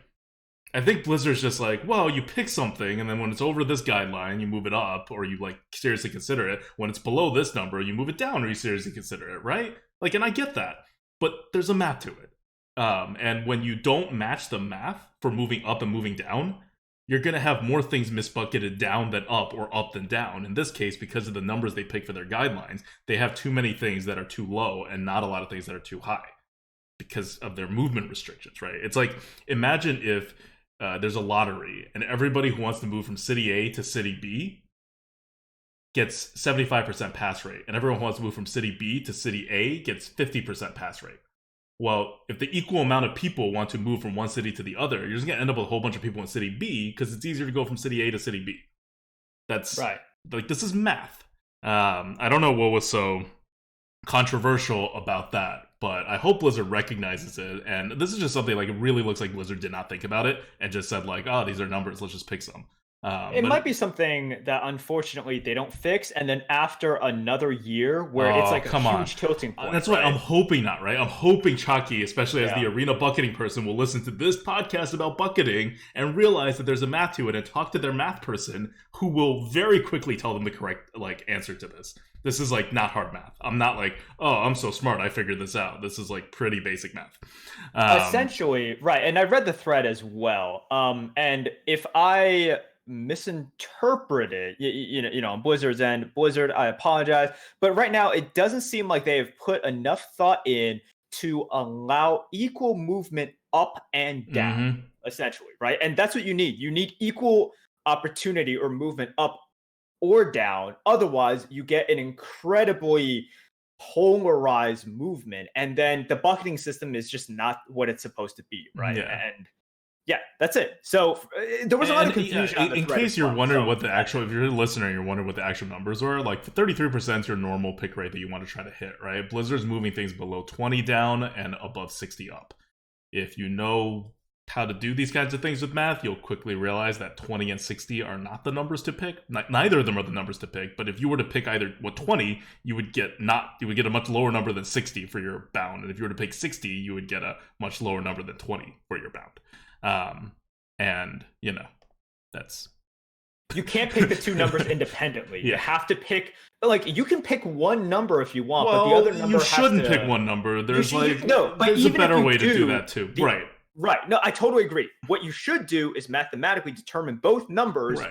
I think Blizzard's just like, well, you pick something, and then when it's over this guideline, you move it up, or you, like, seriously consider it. When it's below this number, you move it down, or you seriously consider it, right? Like, and I get that. But there's a math to it. And when you don't match the math for moving up and moving down, you're going to have more things misbucketed down than up or up than down. In this case, because of the numbers they pick for their guidelines, they have too many things that are too low and not a lot of things that are too high because of their movement restrictions, right? It's like, imagine if there's a lottery and everybody who wants to move from city A to city B gets 75% pass rate, and everyone who wants to move from city B to city A gets 50% pass rate. Well, if the equal amount of people want to move from one city to the other, you're just going to end up with a whole bunch of people in city B because it's easier to go from city A to city B. That's right. Like, this is math. I don't know what was so controversial about that, but I hope Blizzard recognizes it. And this is just something like, it really looks like Blizzard did not think about it and just said like, oh, these are numbers, let's just pick some. It might be something that unfortunately they don't fix, and then after another year where it's like a huge tilting point. That's right. I'm hoping not, right? I'm hoping Chalky, especially as Yeah. the arena bucketing person, will listen to this podcast about bucketing and realize that there's a math to it, and talk to their math person who will very quickly tell them the correct like answer to this. This is like not hard math. I'm not like, oh, I'm so smart, I figured this out. This is like pretty basic math. Essentially, right. And I read the thread as well. And if I misinterpreted, you know, on Blizzard's end, Blizzard, I apologize. But right now, it doesn't seem like they have put enough thought in to allow equal movement up and down, essentially, right? And that's what you need. You need equal opportunity or movement up or down. Otherwise, you get an incredibly polarized movement, and then the bucketing system is just not what it's supposed to be, right? And yeah, that's it. So there was a lot of confusion. In case you're wondering what the actual, if you're a listener, you're wondering what the actual numbers are. Like 33% is your normal pick rate that you want to try to hit, right? Blizzard's moving things below 20 down and above 60 up. If you know how to do these kinds of things with math, you'll quickly realize that 20 and 60 are not the numbers to pick. Neither of them are the numbers to pick. But if you were to pick either 20, you would get a much lower number than 60 for your bound. And if you were to pick 60, you would get a much lower number than 20 for your bound. And you know, that's, you can't pick the two numbers independently. You have to pick, like, you can pick one number if you want, but the other number you shouldn't pick one number. There's there's a better way to do that too. Right. No, I totally agree. What you should do is mathematically determine both numbers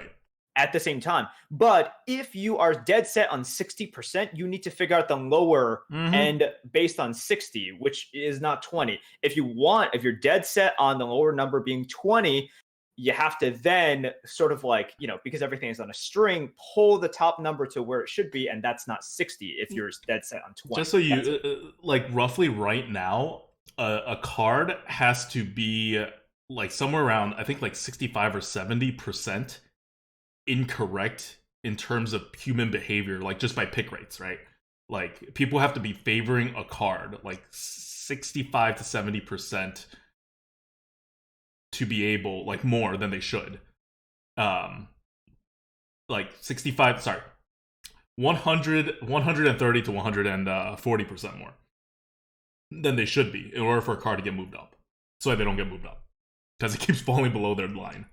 at the same time. But if you are dead set on 60%, you need to figure out the lower end based on 60, which is not 20. If you're dead set on the lower number being 20, you have to then sort of like, you know, because everything is on a string, pull the top number to where it should be, and that's not 60 if you're dead set on 20. Just so you, like, roughly right now, a card has to be like somewhere around, I think, like 65 or 70% incorrect in terms of human behavior, like just by pick rates, right? Like, people have to be favoring a card like 65 to 70% to be able, like, more than they should. Like 65, sorry, 130 to 140% more than they should be in order for a card to get moved up. So they don't get moved up because it keeps falling below their line.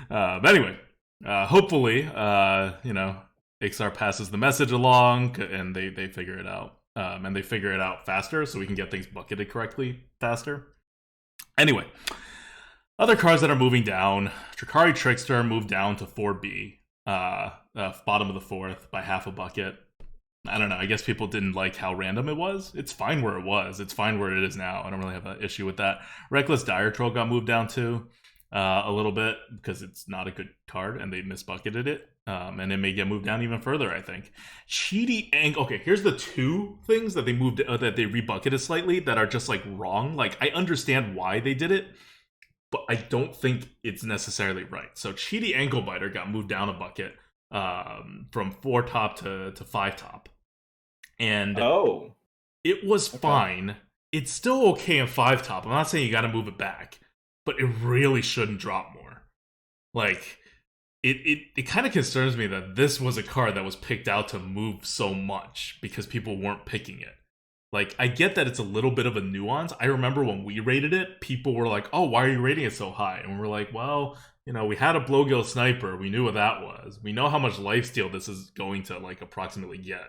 But anyway, hopefully, you know, XR passes the message along and they figure it out. And they figure it out faster so we can get things bucketed correctly faster. Anyway, other cards that are moving down. Drakari Trickster moved down to 4B, bottom of the fourth by half a bucket. I don't know. I guess people didn't like how random it was. It's fine where it was. It's fine where it is now. I don't really have an issue with that. Reckless Dire Troll got moved down too a little bit because it's not a good card and they misbucketed it. And it may get moved down even further, I think. Cheaty Angle. Okay, here's the two things that they moved, that they rebucketed slightly that are just like wrong. Like, I understand why they did it, but I don't think it's necessarily right. So Cheaty Ankle Biter got moved down a bucket from 4 top to 5 top. And it was fine. It's still okay in 5 top. I'm not saying you got to move it back, but it really shouldn't drop more. Like, it kind of concerns me that this was a card that was picked out to move so much because people weren't picking it. Like, I get that it's a little bit of a nuance. I remember when we rated it, people were like, oh, why are you rating it so high? And we're like, well, you know, we had a Blowgill Sniper. We knew what that was. We know how much lifesteal this is going to, like, approximately get.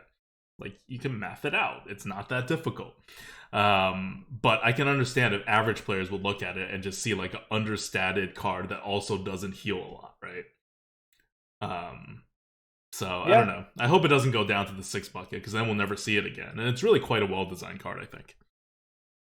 Like, you can math it out. It's not that difficult. But I can understand if average players would look at it and just see, like, an understated card that also doesn't heal a lot, right? So, I don't know. I hope it doesn't go down to the 6 bucket, because then we'll never see it again. And it's really quite a well-designed card, I think.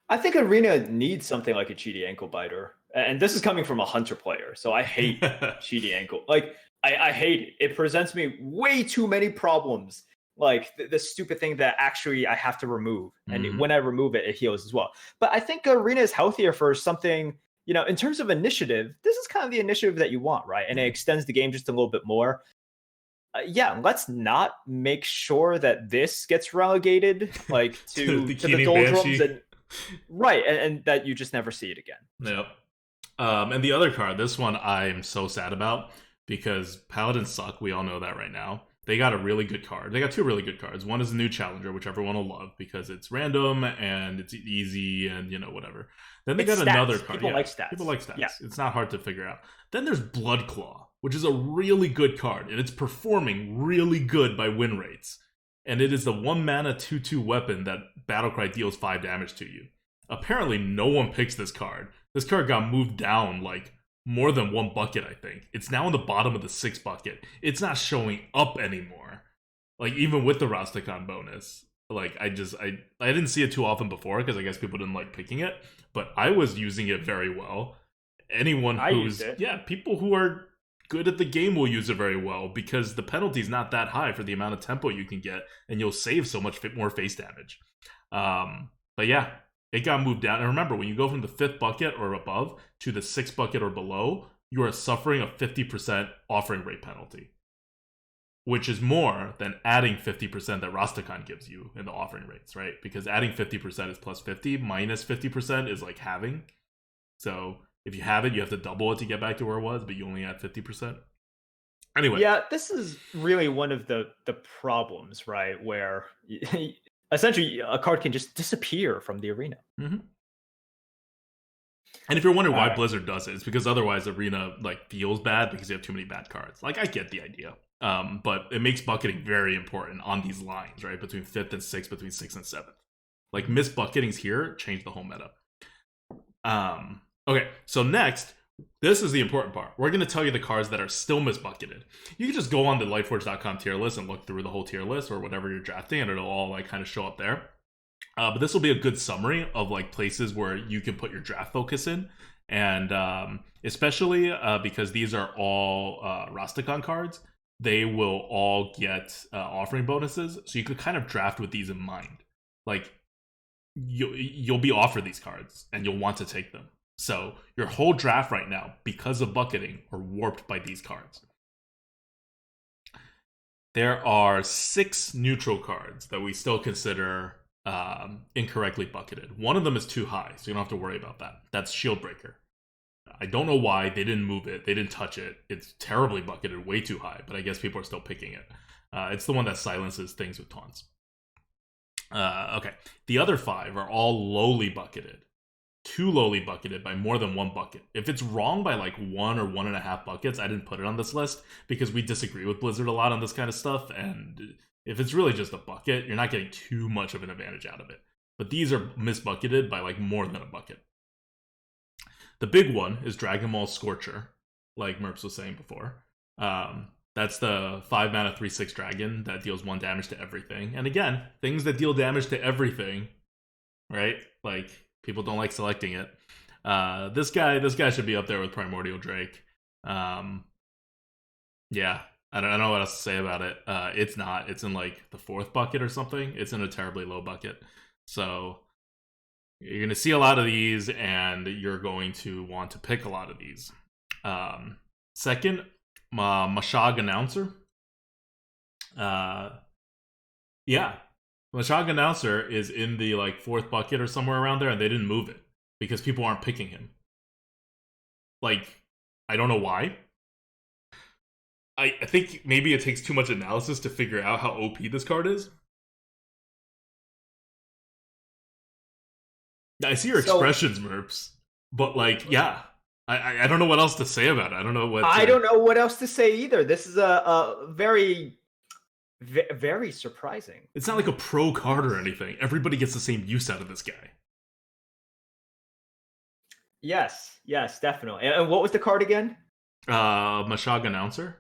I think Arena needs something like a Cheaty Ankle Biter. And this is coming from a Hunter player, so I hate Cheaty Ankle. Like, I hate it. It presents me way too many problems. like the stupid thing that actually I have to remove. And Mhm. when I remove it, it heals as well. But I think Arena is healthier for something, in terms of initiative, this is kind of the initiative that you want, right? And it extends the game just a little bit more. Yeah, let's not make sure that this gets relegated like The to the Keening doldrums, Banshee. and right, and that you just never see it again. Yep. And the other card, this one I'm so sad about because Paladins suck. We all know that right now. They got a really good card. They got two really good cards. One is a new challenger, which everyone will love because it's random and it's easy and whatever. Then they It's got stats. another card. People Yeah, like stats. people like stats. Yeah. It's not hard to figure out. Then there's Bloodclaw, which is a really good card, and it's performing really good by win rates. And it is the 1 mana 2/2 weapon that Battlecry deals 5 damage to you. Apparently, no one picks this card. This card got moved down like more than 1 bucket, I think. It's now in the bottom of the 6 bucket. It's not showing up anymore. Like, even with the Rastakhan bonus. Like, I didn't see it too often before because I guess people didn't like picking it. But I was using it very well. Anyone I who's... used it. Yeah, people who are good at the game will use it very well because the penalty's not that high for the amount of tempo you can get, and you'll save so much more face damage. But yeah, it got moved down. And remember, when you go from the 5th bucket or above to the 6th bucket or below, you are suffering a 50% offering rate penalty, which is more than adding 50% that Rastakhan gives you in the offering rates, right? Because adding 50% is plus 50, minus 50% is like halving. So if you have it, you have to double it to get back to where it was, but you only add 50%. Anyway. Yeah, this is really one of the problems, right? Where essentially a card can just disappear from the arena. Mm-hmm. And if you're wondering why right. Blizzard does it, it's because otherwise Arena like feels bad because you have too many bad cards. Like, I get the idea. But it makes bucketing very important on these lines, right? Between 5th and 6th, between 6th and 7th. Like, missed bucketings here change the whole meta. Okay, so next, this is the important part. We're going to tell you the cards that are still misbucketed. You can just go on the Lightforge.com tier list and look through the whole tier list or whatever you're drafting, and it'll all like kind of show up there. But this will be a good summary of like places where you can put your draft focus in, and especially because these are all Rastakhan cards, they will all get offering bonuses, so you could kind of draft with these in mind. Like, you'll be offered these cards, and you'll want to take them. So your whole draft right now, because of bucketing, are warped by these cards. There are 6 neutral cards that we still consider incorrectly bucketed. One of them is too high, so you don't have to worry about that. That's Shieldbreaker. I don't know why they didn't move it. They didn't touch it. It's terribly bucketed, way too high, but I guess people are still picking it. It's the one that silences things with taunts. Okay. The other 5 are all lowly bucketed. Too lowly bucketed by more than 1 bucket. If it's wrong by like 1 or 1.5 buckets, I didn't put it on this list because we disagree with Blizzard a lot on this kind of stuff, and if it's really just a bucket, you're not getting too much of an advantage out of it. But these are misbucketed by like more than a bucket. The big one is Dragon Ball Scorcher, like Merps was saying before. That's the 5 mana 3/6 dragon that deals 1 damage to everything. And again, things that deal damage to everything, right? Like, people don't like selecting it. This guy should be up there with Primordial Drake. Yeah, I don't know what else to say about it. It's not. It's in like the 4th bucket or something. It's in a terribly low bucket. So you're going to see a lot of these, and you're going to want to pick a lot of these. Second, Mashag Announcer. Yeah. Mashag Announcer is in the like 4th bucket or somewhere around there, and they didn't move it because people aren't picking him. Like, I don't know why. I think maybe it takes too much analysis to figure out how OP this card is. I see your expressions, Merps, but like, yeah, I don't know what else to say about it. I don't know what. I don't know what else to say either. This is a very, very surprising. It's not like a pro card or anything. Everybody gets the same use out of this guy. Yes, definitely. And what was the card again? Mashag Announcer.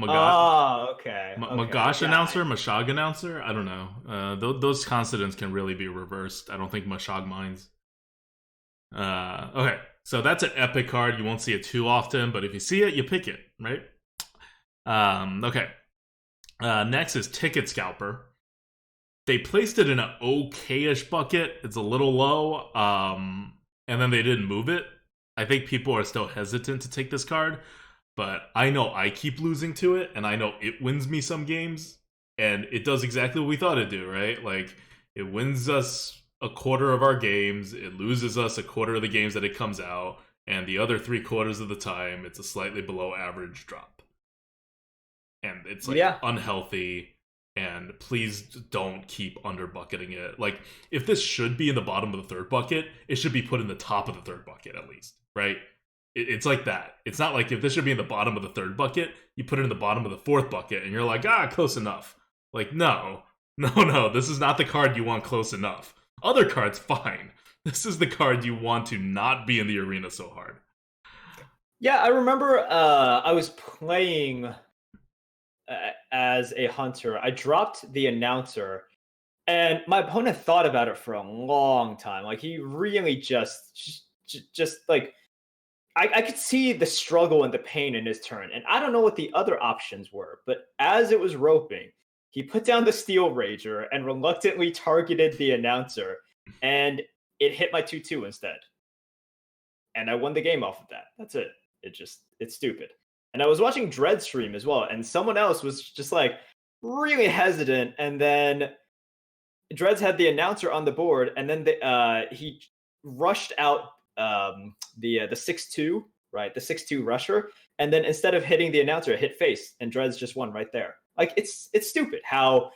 Oh, okay. Magash Announcer, Mashag Announcer. I don't know. Those consonants can really be reversed. I don't think Mashag minds. Okay, so that's an epic card. You won't see it too often, but if you see it, you pick it, right? Okay. Next is Ticket Scalper. they placed it in an okay-ish bucket. It's a little low, and then they didn't move it. I think people are still hesitant to take this card, but I know I keep losing to it, and I know it wins me some games, and it does exactly what we thought it'd do, right? Like, it wins us a quarter of our games, it loses us a quarter of the games that it comes out, and the other 3/4 of the time, it's a slightly below average drop. And it's, like, unhealthy, and please don't keep under-bucketing it. Like, if this should be in the bottom of the third bucket, it should be put in the top of the third bucket, at least, right? It's like that. It's not like if this should be in the bottom of the third bucket, you put it in the bottom of the fourth bucket, and you're like, close enough. Like, no, this is not the card you want close enough. Other cards, fine. This is the card you want to not be in the arena so hard. Yeah, I remember I was playing as a hunter. I dropped the announcer, and my opponent thought about it for a long time. Like, he really just like, I could see the struggle and the pain in his turn. And I don't know what the other options were, but as it was roping, he put down the Steel Rager and reluctantly targeted the announcer, and it hit my 2/2 instead. And I won the game off of that. That's it. It's stupid. And I was watching Dread stream as well, and someone else was just like really hesitant, and then Dreads had the announcer on the board, and then he rushed out the 6/2, right? The 6/2 rusher, and then instead of hitting the announcer, it hit face, and Dreads just won right there. Like, it's stupid how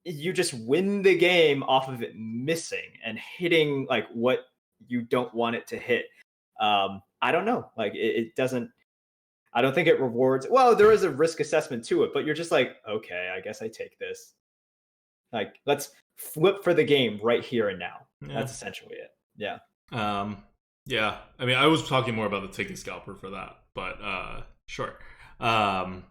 you just win the game off of it missing and hitting like what you don't want it to hit. I don't know. Like, it doesn't. I don't think it rewards. Well, there is a risk assessment to it, but you're just like, okay, I guess I take this. Like, let's flip for the game right here and now. Yeah. That's essentially it. Yeah. Yeah. I mean, I was talking more about the taking scalper for that, but sure. I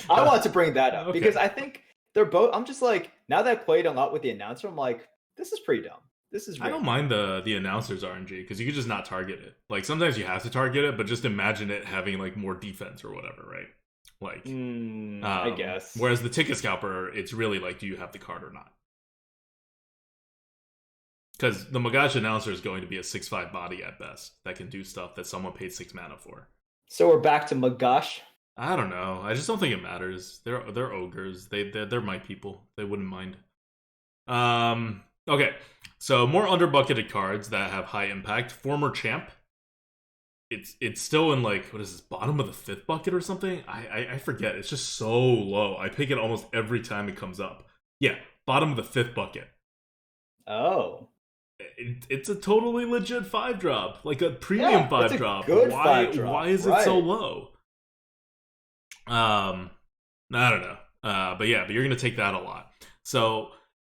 want to bring that up because I think they're both. I'm just like, now that I played a lot with the announcer, I'm like, this is pretty dumb. This is. I don't mind the announcer's RNG because you could just not target it. Like, sometimes you have to target it, but just imagine it having like more defense or whatever, right? Like, I guess. Whereas the ticket scalper, it's really like, do you have the card or not? Because the Magash announcer is going to be a 6/5 body at best that can do stuff that someone paid 6 mana for. So we're back to Magash. I don't know. I just don't think it matters. They're ogres. They're my people. They wouldn't mind. Okay. So more under-bucketed cards that have high impact. Former Champ. It's still in, like, what is this, bottom of the 5th bucket or something? I forget. It's just so low. I pick it almost every time it comes up. Yeah, bottom of the 5th bucket. Oh. It's a totally legit 5-drop. Like a premium 5-drop. Good 5-drop. Why is it so low? I don't know. But you're going to take that a lot. So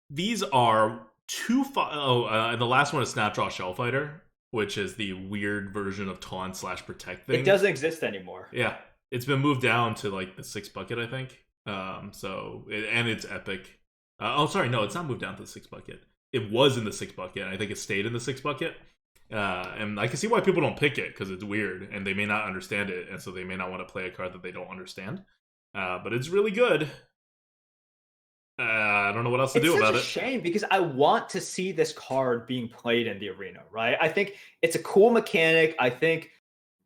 these are and the last one is Snapdraw Shellfighter, which is the weird version of taunt/protect thing. It doesn't exist anymore. Yeah, it's been moved down to like the 6th bucket, I think. And it's epic. Sorry, no, it's not moved down to the 6th bucket. It was in the 6th bucket. I think it stayed in the 6th bucket. And I can see why people don't pick it because it's weird and they may not understand it, and so they may not want to play a card that they don't understand. But it's really good. I don't know what else to do about it. It's such a shame because I want to see this card being played in the arena, right? I think it's a cool mechanic. I think,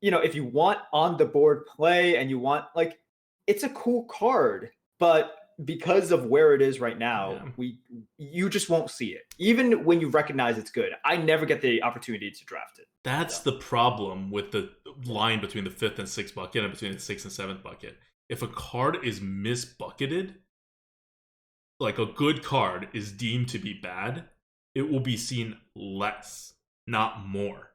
if you want on the board play and you want, like, it's a cool card, but because of where it is right now, you just won't see it. Even when you recognize it's good, I never get the opportunity to draft it. That's the problem with the line between the 5th and 6th bucket and between the 6th and 7th bucket. If a card is misbucketed, like a good card is deemed to be bad, it will be seen less, not more.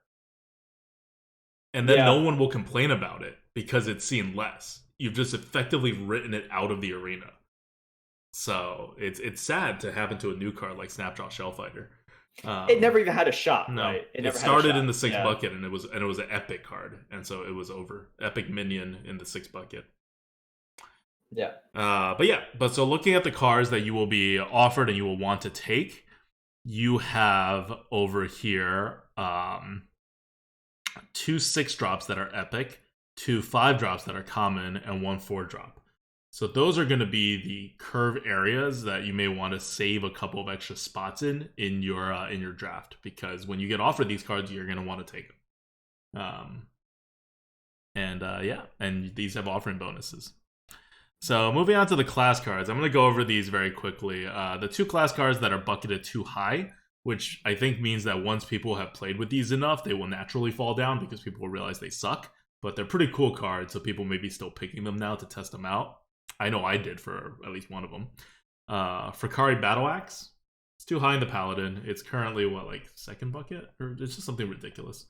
And then no one will complain about it because it's seen less. You've just effectively written it out of the arena. So it's sad to happen to a new card like Snapdraw Shellfighter. It never even had a shot. No, right? It started in the 6th bucket, and it was an epic card, and so it was over. Epic minion in the 6th bucket. Yeah. But so looking at the cards that you will be offered and you will want to take, you have over here 2 6-drops that are epic, 2 5-drops that are common, and 1 4-drop. So those are going to be the curve areas that you may want to save a couple of extra spots in your draft, because when you get offered these cards, you're going to want to take them. And these have offering bonuses. So moving on to the class cards, I'm going to go over these very quickly. The 2 class cards that are bucketed too high, which I think means that once people have played with these enough, they will naturally fall down because people will realize they suck. But they're pretty cool cards, so people may be still picking them now to test them out. I know I did for at least one of them. Frikari Battle Axe. It's too high in the Paladin. It's currently, like, second bucket? Or it's just something ridiculous.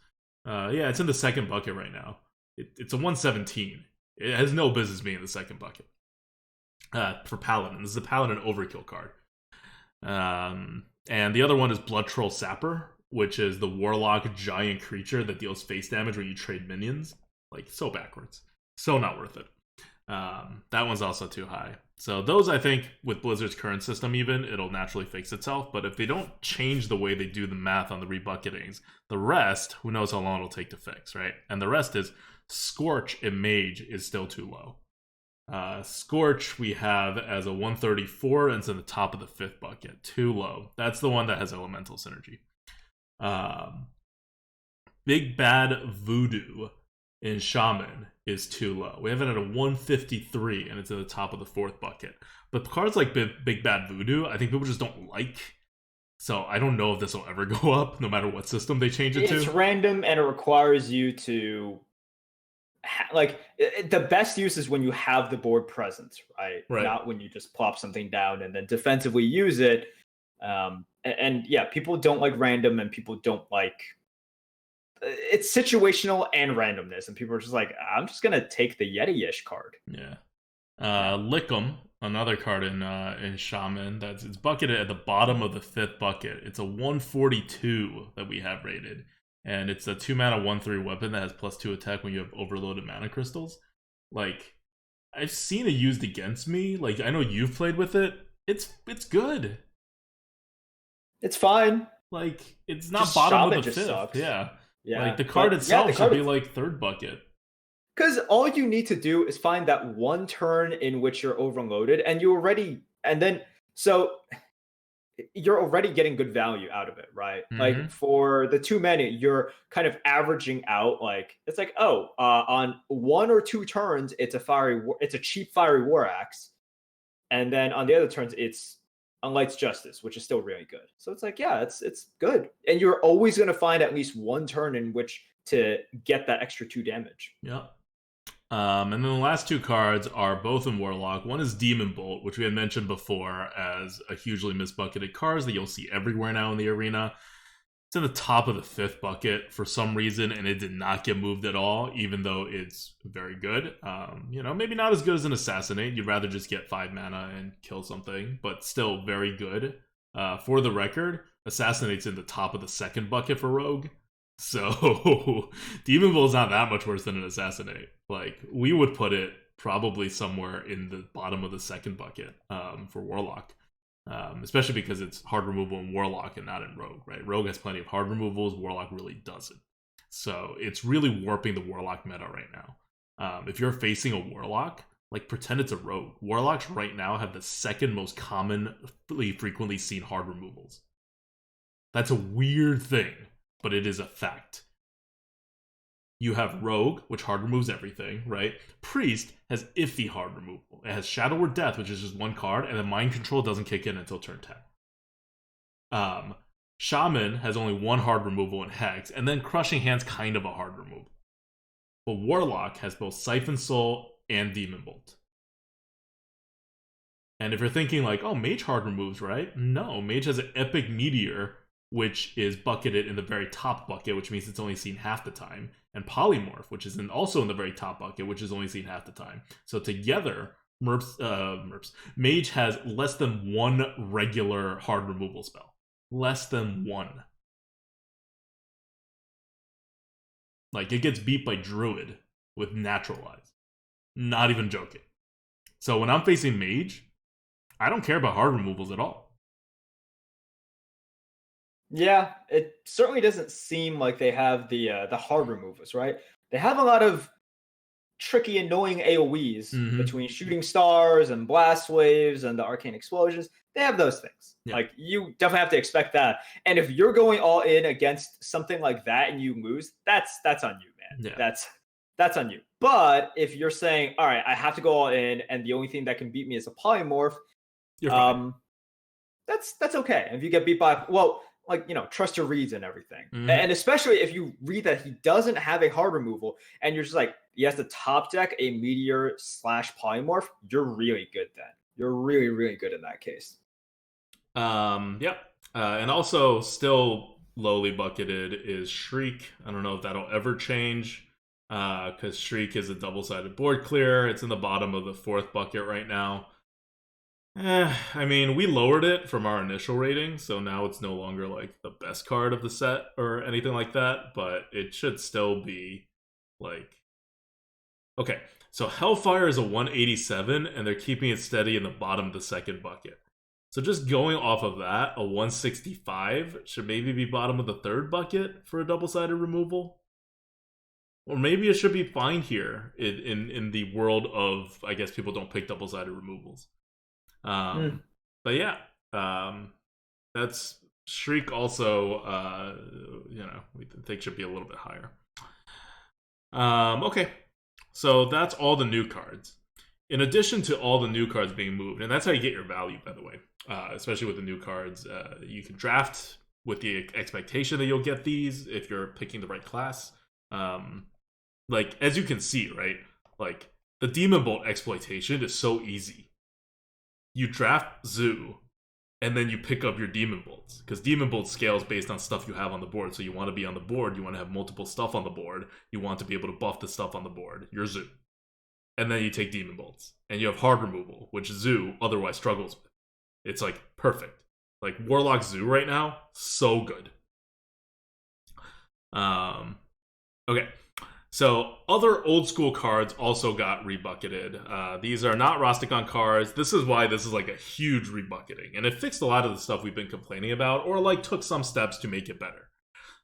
Yeah, it's in the second bucket right now. It's a 117. It has no business being in the second bucket. For Paladin. This is a Paladin overkill card. And the other one is Blood Troll Sapper, which is the Warlock giant creature that deals face damage when you trade minions. Like, so backwards. So not worth it. That one's also too high. So those, I think, with Blizzard's current system even, it'll naturally fix itself. But if they don't change the way they do the math on the rebucketings, the rest, who knows how long it'll take to fix, right? And the rest is Scorch and Mage is still too low. Scorch we have as a 134, and it's in the top of the 5th bucket. Too low. That's the one that has elemental synergy. Big Bad Voodoo in Shaman is too low. We have it at a 153, and it's in the top of the 4th bucket. But cards like Big Bad Voodoo, I think people just don't like. So I don't know if this will ever go up, no matter what system they change it to. It's random, and it requires you to... the best use is when you have the board present, right? Not when you just plop something down and then defensively use it. And yeah, people don't like random, and people don't like... It's situational and randomness, and people are just like, I'm just gonna take the Yeti-ish card. Yeah. Lickum, another card in Shaman, it's bucketed at the bottom of the 5th bucket. It's a 142 that we have rated, and it's a 2-mana 1/3 weapon that has +2 attack when you have overloaded mana crystals. Like, I've seen it used against me. Like, I know you've played with it. It's good. It's fine. Like, it's not just bottom of the 5th. Sucks. Yeah. Like, the card itself should be like 3rd bucket. Because all you need to do is find that one turn in which you're overloaded, and you're already getting good value out of it, right? Mm-hmm. Like, for the 2 mana, you're kind of averaging out, like, it's like, on 1 or 2 turns, it's a cheap fiery war axe, and then on the other turns, it's Unlight's Justice, which is still really good. So it's like, yeah, it's good. And you're always going to find at least one turn in which to get that extra 2 damage. Yeah. And then the last 2 cards are both in Warlock. One is Demon Bolt, which we had mentioned before as a hugely misbucketed card that you'll see everywhere now in the arena. It's in the top of the 5th bucket for some reason, and it did not get moved at all, even though it's very good. Maybe not as good as an Assassinate. You'd rather just get 5 mana and kill something, but still very good. For the record, Assassinate's in the top of the 2nd bucket for Rogue. So, Demon Bolt's not that much worse than an Assassinate. Like, we would put it probably somewhere in the bottom of the 2nd bucket for Warlock. Especially because it's hard removal in Warlock and not in Rogue, right? Rogue has plenty of hard removals, Warlock really doesn't. So it's really warping the Warlock meta right now. If you're facing a Warlock, like, pretend it's a Rogue. Warlocks right now have the 2nd most commonly frequently seen hard removals. That's a weird thing, but it is a fact. You have Rogue, which hard removes everything, right? Priest has iffy hard removal. It has Shadow or Death, which is just 1 card, and then Mind Control doesn't kick in until turn 10. Shaman has only 1 hard removal in Hex, and then Crushing Hand's kind of a hard removal. But Warlock has both Siphon Soul and Demon Bolt. And if you're thinking like, oh, Mage hard removes, right? No, Mage has an Epic Meteor, which is bucketed in the very top bucket, which means it's only seen half the time, and Polymorph, which is also in the very top bucket, which is only seen half the time. So together, Mage has less than 1 regular hard removal spell. Less than 1. Like, it gets beat by Druid with Naturalize. Not even joking. So when I'm facing Mage, I don't care about hard removals at all. Yeah, it certainly doesn't seem like they have the hard removals, right? They have a lot of tricky, annoying AoEs between shooting stars and blast waves and the arcane explosions. They have those things. Yeah. Like, you definitely have to expect that. And if you're going all in against something like that and you lose, that's on you, man. Yeah. That's on you. But if you're saying, all right, I have to go all in, and the only thing that can beat me is a polymorph, You're fine. That's okay. If you get beat by, well, like, trust your reads and everything. And especially if you read that he doesn't have a hard removal and you're just like, he has to top deck a meteor / polymorph, you're really good then. You're really, really good in that case. Yep. And also still lowly bucketed is Shriek. I don't know if that'll ever change, because Shriek is a double-sided board clear. It's in the bottom of the 4th bucket right now. I mean, we lowered it from our initial rating, so now it's no longer like the best card of the set or anything like that, but it should still be like... Okay, so Hellfire is a 187, and they're keeping it steady in the bottom of the 2nd bucket. So just going off of that, a 165 should maybe be bottom of the 3rd bucket for a double-sided removal. Or maybe it should be fine here in the world of, I guess people don't pick double-sided removals. But yeah, that's Shriek also, we think should be a little bit higher. Okay, so that's all the new cards. In addition to all the new cards being moved, and that's how you get your value, by the way, especially with the new cards, you can draft with the expectation that you'll get these if you're picking the right class. Like, as you can see, right, like, the Demon Bolt exploitation is so easy. You draft Zoo, and then you pick up your Demon Bolts, because Demon Bolt scales based on stuff you have on the board. So you want to be on the board, you want to have multiple stuff on the board, you want to be able to buff the stuff on the board, your Zoo. And then you take Demon Bolts, and you have hard removal, which Zoo otherwise struggles with. It's like perfect. Like, Warlock Zoo right now, so good. Okay. So, other old school cards also got rebucketed. These are not Rastakhan cards. This is why this is like a huge rebucketing. And it fixed a lot of the stuff we've been complaining about, or like took some steps to make it better.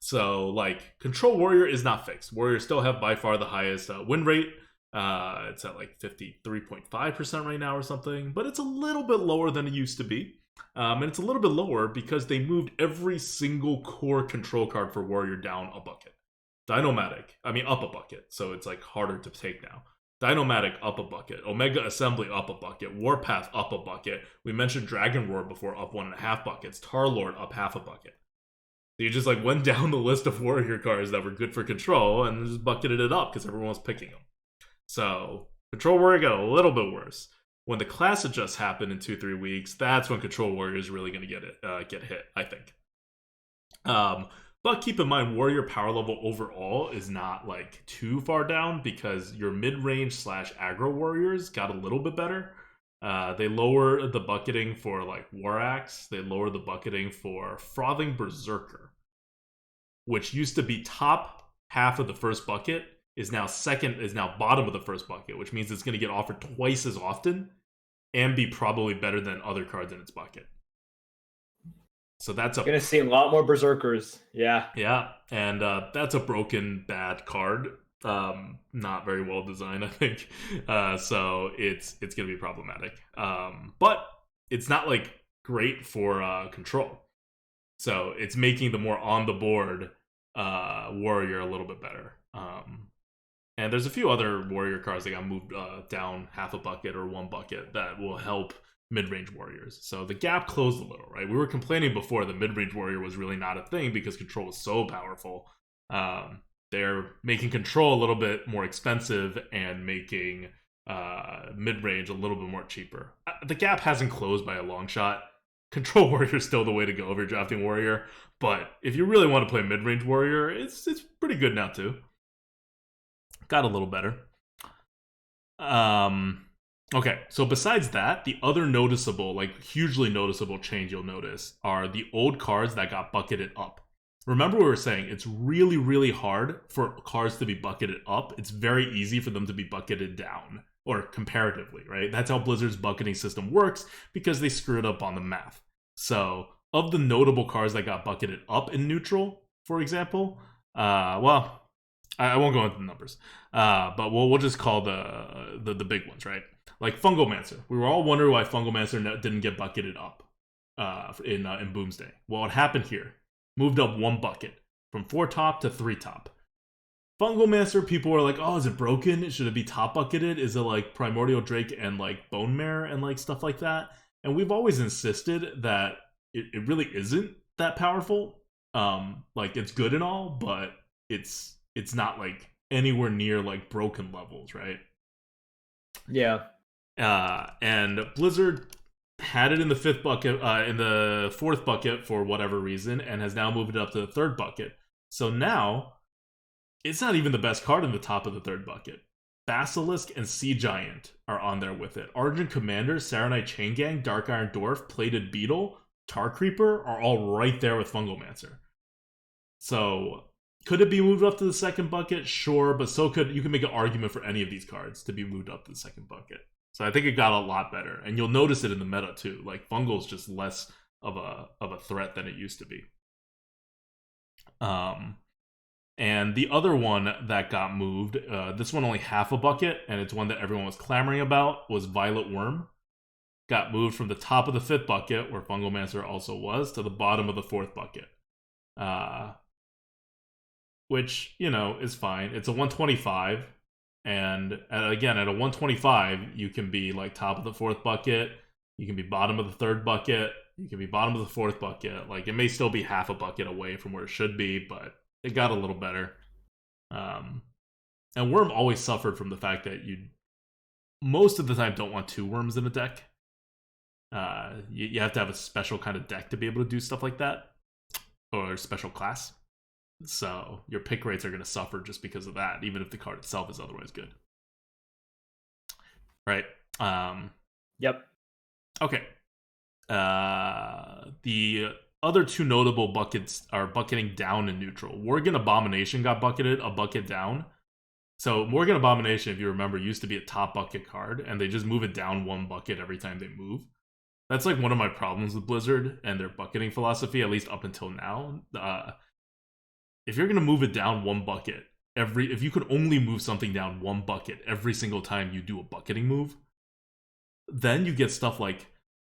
So, like, Control Warrior is not fixed. Warriors still have by far the highest win rate. It's at like 53.5% right now or something. But it's a little bit lower than it used to be. And it's a little bit lower because they moved every single core control card for Warrior down a bucket. Dinomatic, up a bucket, so it's like harder to take now. Dinomatic up a bucket, Omega Assembly up a bucket, Warpath up a bucket. We mentioned Dragon Roar before, up 1.5 buckets. Tarlord up half a bucket. So you just like went down the list of Warrior cards that were good for control and just bucketed it up because everyone was picking them. So Control Warrior got a little bit worse. When the class adjust happened in 2-3 weeks, that's when Control Warrior is really going to get hit, I think. But keep in mind, Warrior power level overall is not like too far down because your mid-range / aggro warriors got a little bit better. They lower the bucketing for like War Axe. They lower the bucketing for Frothing Berserker, which used to be top half of the first bucket, is now bottom of the first bucket, which means it's going to get offered twice as often and be probably better than other cards in its bucket. So that's gonna see a lot more Berserkers. Yeah. Yeah, and that's a broken, bad card. Not very well designed, I think. So it's gonna be problematic. But it's not like great for control. So it's making the more on the board warrior a little bit better. And there's a few other warrior cards that got moved down half a bucket or 1 bucket that will help mid-range warriors. So the gap closed a little, right? We were complaining before that mid-range warrior was really not a thing because control was so powerful. They're making control a little bit more expensive and making mid-range a little bit more cheaper. The gap hasn't closed by a long shot. Control warrior is still the way to go if you're drafting warrior, but if you really want to play mid-range warrior, it's pretty good now too. Got a little better. Okay, so besides that, the other noticeable, like hugely noticeable change you'll notice are the old cards that got bucketed up. Remember we were saying it's really, really hard for cards to be bucketed up. It's very easy for them to be bucketed down, or comparatively, right? That's how Blizzard's bucketing system works because they screwed up on the math. So, of the notable cards that got bucketed up in neutral, for example, I won't go into the numbers, but we'll just call the big ones, right? Like Fungomancer. We were all wondering why Fungomancer didn't get bucketed up in Boomsday. Well, what happened here? Moved up 1 bucket from 4 top to 3 top. Fungomancer, people were like, oh, is it broken? Should it be top bucketed? Is it like Primordial Drake and like Bone Mare and like stuff like that? And we've always insisted that it really isn't that powerful. Like it's good and all, but it's not like anywhere near like broken levels, right? Yeah. And Blizzard had it in the 5th bucket, in the 4th bucket for whatever reason, and has now moved it up to the 3rd bucket. So now it's not even the best card in the top of the 3rd bucket. Basilisk and Sea Giant are on there with it. Argent Commander, Saronite Chain Gang, Dark Iron Dwarf, Plated Beetle, Tar Creeper are all right there with Fungomancer. So could it be moved up to the 2nd bucket? Sure, but so could you can make an argument for any of these cards to be moved up to the 2nd bucket. So I think it got a lot better, and you'll notice it in the meta too. Like Fungal's just less of a threat than it used to be. And the other one that got moved, this one only half a bucket, and it's one that everyone was clamoring about, was Violet Worm. Got moved from the top of the 5th bucket, where Fungomancer also was, to the bottom of the 4th bucket. Which, you know, is fine. It's a 125, and again, at a 125, you can be like top of the 4th bucket, you can be bottom of the 3rd bucket, you can be bottom of the 4th bucket. Like, it may still be half a bucket away from where it should be, but it got a little better. And Worm always suffered from the fact that you most of the time don't want 2 Worms in a deck. You have to have a special kind of deck to be able to do stuff like that, or a special class. So your pick rates are going to suffer just because of that, even if the card itself is otherwise good. Right? Yep. Okay. The other 2 notable buckets are bucketing down in neutral. Worgen Abomination got bucketed a bucket down. So Worgen Abomination, if you remember, used to be a top bucket card, and they just move it down 1 bucket every time they move. That's like one of my problems with Blizzard and their bucketing philosophy, at least up until now. If you're going to move it down 1 bucket, if you could only move something down 1 bucket every single time you do a bucketing move, then you get stuff like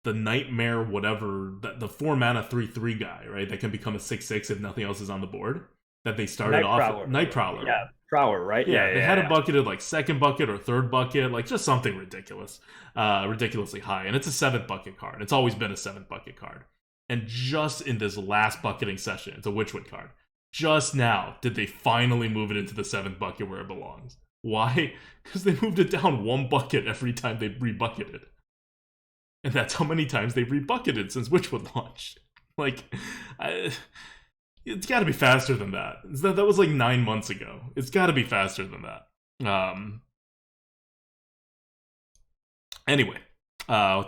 the Nightmare whatever, the 4 mana 3/3 guy, right? That can become a 6/6 if nothing else is on the board. That they started off Night Prowler. Yeah, Prowler, right? Yeah, they had it bucketed like 2nd bucket or 3rd bucket, like just something ridiculous, ridiculously high. And it's a 7th bucket card. It's always been a 7th bucket card. And just in this last bucketing session, it's a Witchwood card. Just now did they finally move it into the 7th bucket where it belongs. Why? Because they moved it down 1 bucket every time they rebucketed. And that's how many times they've rebucketed since Witchwood launched. Like, it's got to be faster than that. That was like 9 months ago. It's got to be faster than that. Anyway,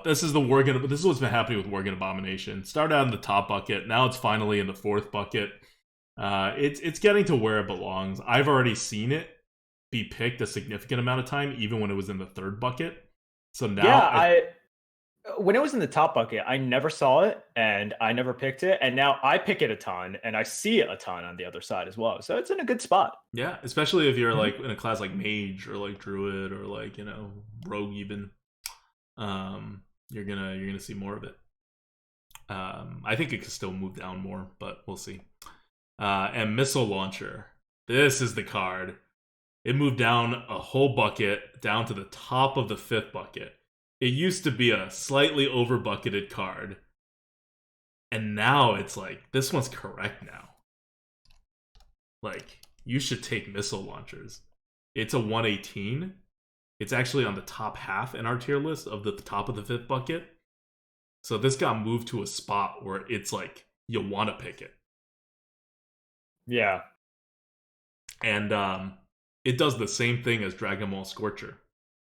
this is what's been happening with Worgen Abomination. Started out in the top bucket. Now it's finally in the 4th bucket. It's getting to where it belongs. I've already seen it be picked a significant amount of time, even when it was in the 3rd bucket. So now, when it was in the top bucket, I never saw it and I never picked it, and now I pick it a ton and I see it a ton on the other side as well. So it's in a good spot. Yeah, especially if you're like in a class like Mage or like Druid or like, you know, Rogue even. You're gonna see more of it. I think it could still move down more, but we'll see. And Missile Launcher. This is the card. It moved down a whole bucket, down to the top of the 5th bucket. It used to be a slightly over bucketed card. And now it's like, this one's correct now. Like, you should take Missile Launchers. It's a 118. It's actually on the top half in our tier list of the top of the 5th bucket. So this got moved to a spot where it's like, you want to pick it. Yeah. And it does the same thing as Dragon Ball Scorcher.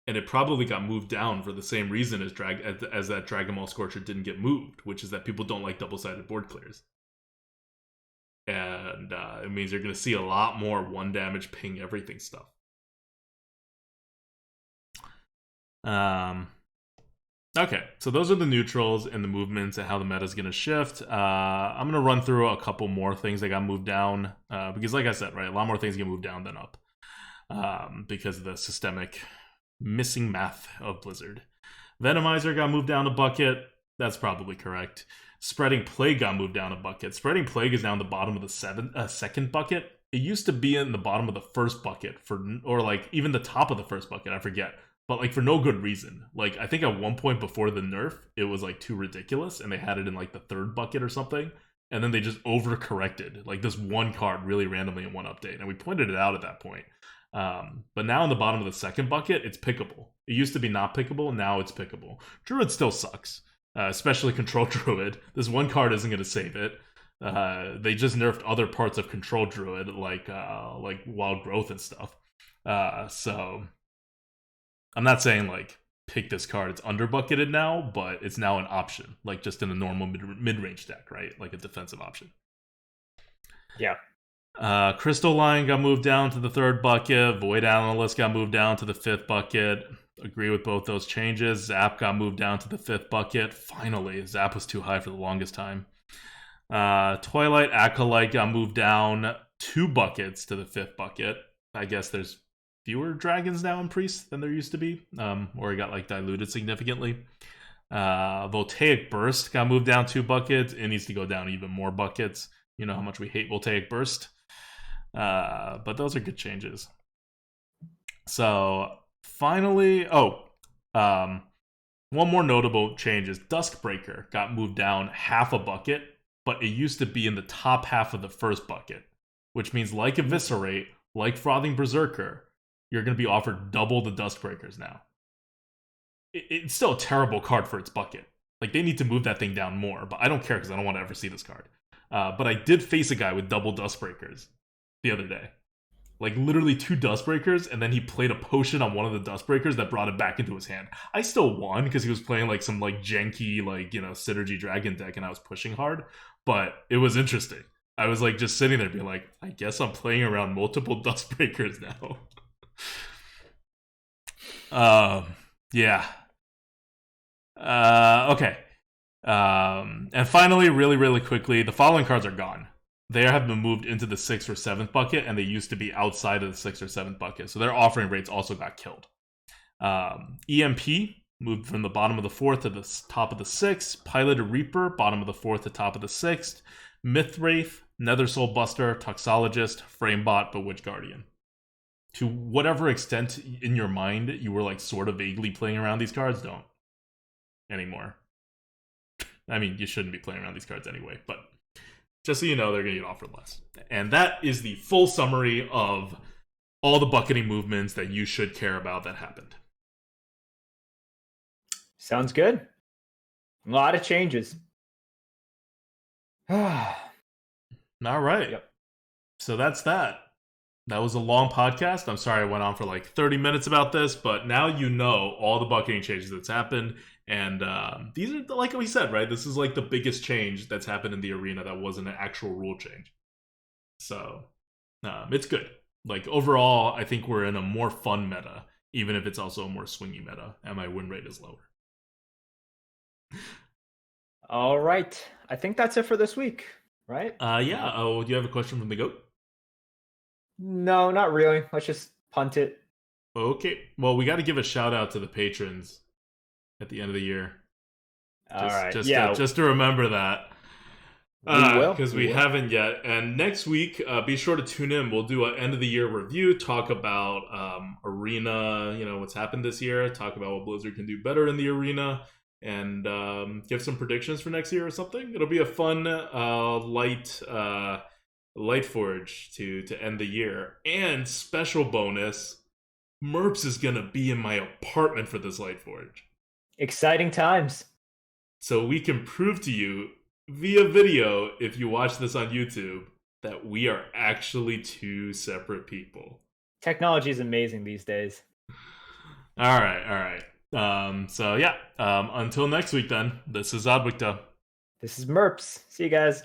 And it probably got moved down for the same reason as that Dragon Ball Scorcher didn't get moved, which is that people don't like double-sided board clears. And it means you're going to see a lot more 1 damage ping everything stuff. Okay, so those are the neutrals and the movements and how the meta is going to shift. I'm going to run through a couple more things that got moved down because, like I said, right, a lot more things get moved down than up because of the systemic missing math of Blizzard. Venomizer got moved down a bucket. That's probably correct. Spreading Plague got moved down a bucket. Spreading Plague is down the bottom of the second bucket. It used to be in the bottom of the first bucket or like even the top of the first bucket. I forget. But like for no good reason. Like I think at one point before the nerf, it was like too ridiculous, and they had it in like the third bucket or something, and then they just overcorrected like this one card really randomly in one update, and we pointed it out at that point. But now in the bottom of the second bucket, it's pickable. It used to be not pickable, now it's pickable. Druid still sucks, especially Control Druid. This one card isn't going to save it. They just nerfed other parts of Control Druid, like Wild Growth and stuff. So I'm not saying like pick this card. It's underbucketed now, but it's now an option, like just in a normal mid-range deck, right? Like a defensive option. Yeah. Crystal Lion got moved down to the third bucket. Void Analyst got moved down to the fifth bucket. Agree with both those changes. Zap got moved down to the fifth bucket. Finally, Zap was too high for the longest time. Twilight Acolyte got moved down 2 buckets to the fifth bucket. I guess there's fewer dragons now in Priest than there used to be, or it got like diluted significantly. Voltaic Burst got moved down 2 buckets. It needs to go down even more buckets. You know how much we hate Voltaic Burst. But those are good changes. So finally, one more notable change is Duskbreaker got moved down half a bucket, but it used to be in the top half of the first bucket, which means like Eviscerate, like Frothing Berserker, you're going to be offered double the Duskbreakers now. It's still a terrible card for its bucket. Like, they need to move that thing down more, but I don't care because I don't want to ever see this card. But I did face a guy with double Duskbreakers the other day. Like, literally 2 Duskbreakers, and then he played a potion on one of the Duskbreakers that brought it back into his hand. I still won because he was playing, like, some, like, janky, like, you know, Synergy Dragon deck, and I was pushing hard. But it was interesting. I was, like, just sitting there being like, I guess I'm playing around multiple Duskbreakers now. Yeah. Okay. And finally, really, really quickly, the following cards are gone. They have been moved into the 6th or 7th bucket, and they used to be outside of the 6th or 7th bucket. So their offering rates also got killed. EMP moved from the bottom of the 4th to the top of the 6th. Piloted Reaper, bottom of the 4th to top of the 6th. Mythwraith, Nether Soul Buster, Toxologist, Framebot, Bewitched Guardian. To whatever extent in your mind you were like sort of vaguely playing around these cards, don't anymore. I mean, you shouldn't be playing around these cards anyway, but just so you know, they're going to get offered less. And that is the full summary of all the bucketing movements that you should care about that happened. Sounds good. A lot of changes. All right. Yep. So that's that. That was a long podcast. I'm sorry I went on for like 30 minutes about this, but now you know all the bucketing changes that's happened. And these are, like we said, right? This is like the biggest change that's happened in the arena that wasn't an actual rule change. So it's good. Like overall, I think we're in a more fun meta, even if it's also a more swingy meta, and my win rate is lower. All right. I think that's it for this week, right? Yeah. Oh, do you have a question from the GOAT? No, not really. Let's just punt it. Okay. Well, we got to give a shout out to the patrons at the end of the year. All right. Just to remember that. Because we haven't yet. And next week, be sure to tune in. We'll do an end of the year review, talk about arena, you know, what's happened this year, talk about what Blizzard can do better in the arena, and give some predictions for next year or something. It'll be a fun, Lightforge to end the year. And special bonus, Merps is gonna be in my apartment for this Lightforge. Exciting times. So we can prove to you via video, if you watch this on YouTube, that we are actually 2 separate people. Technology is amazing these days. All right. So yeah, until next week then, this is Adwikta. This is Merps. See you guys.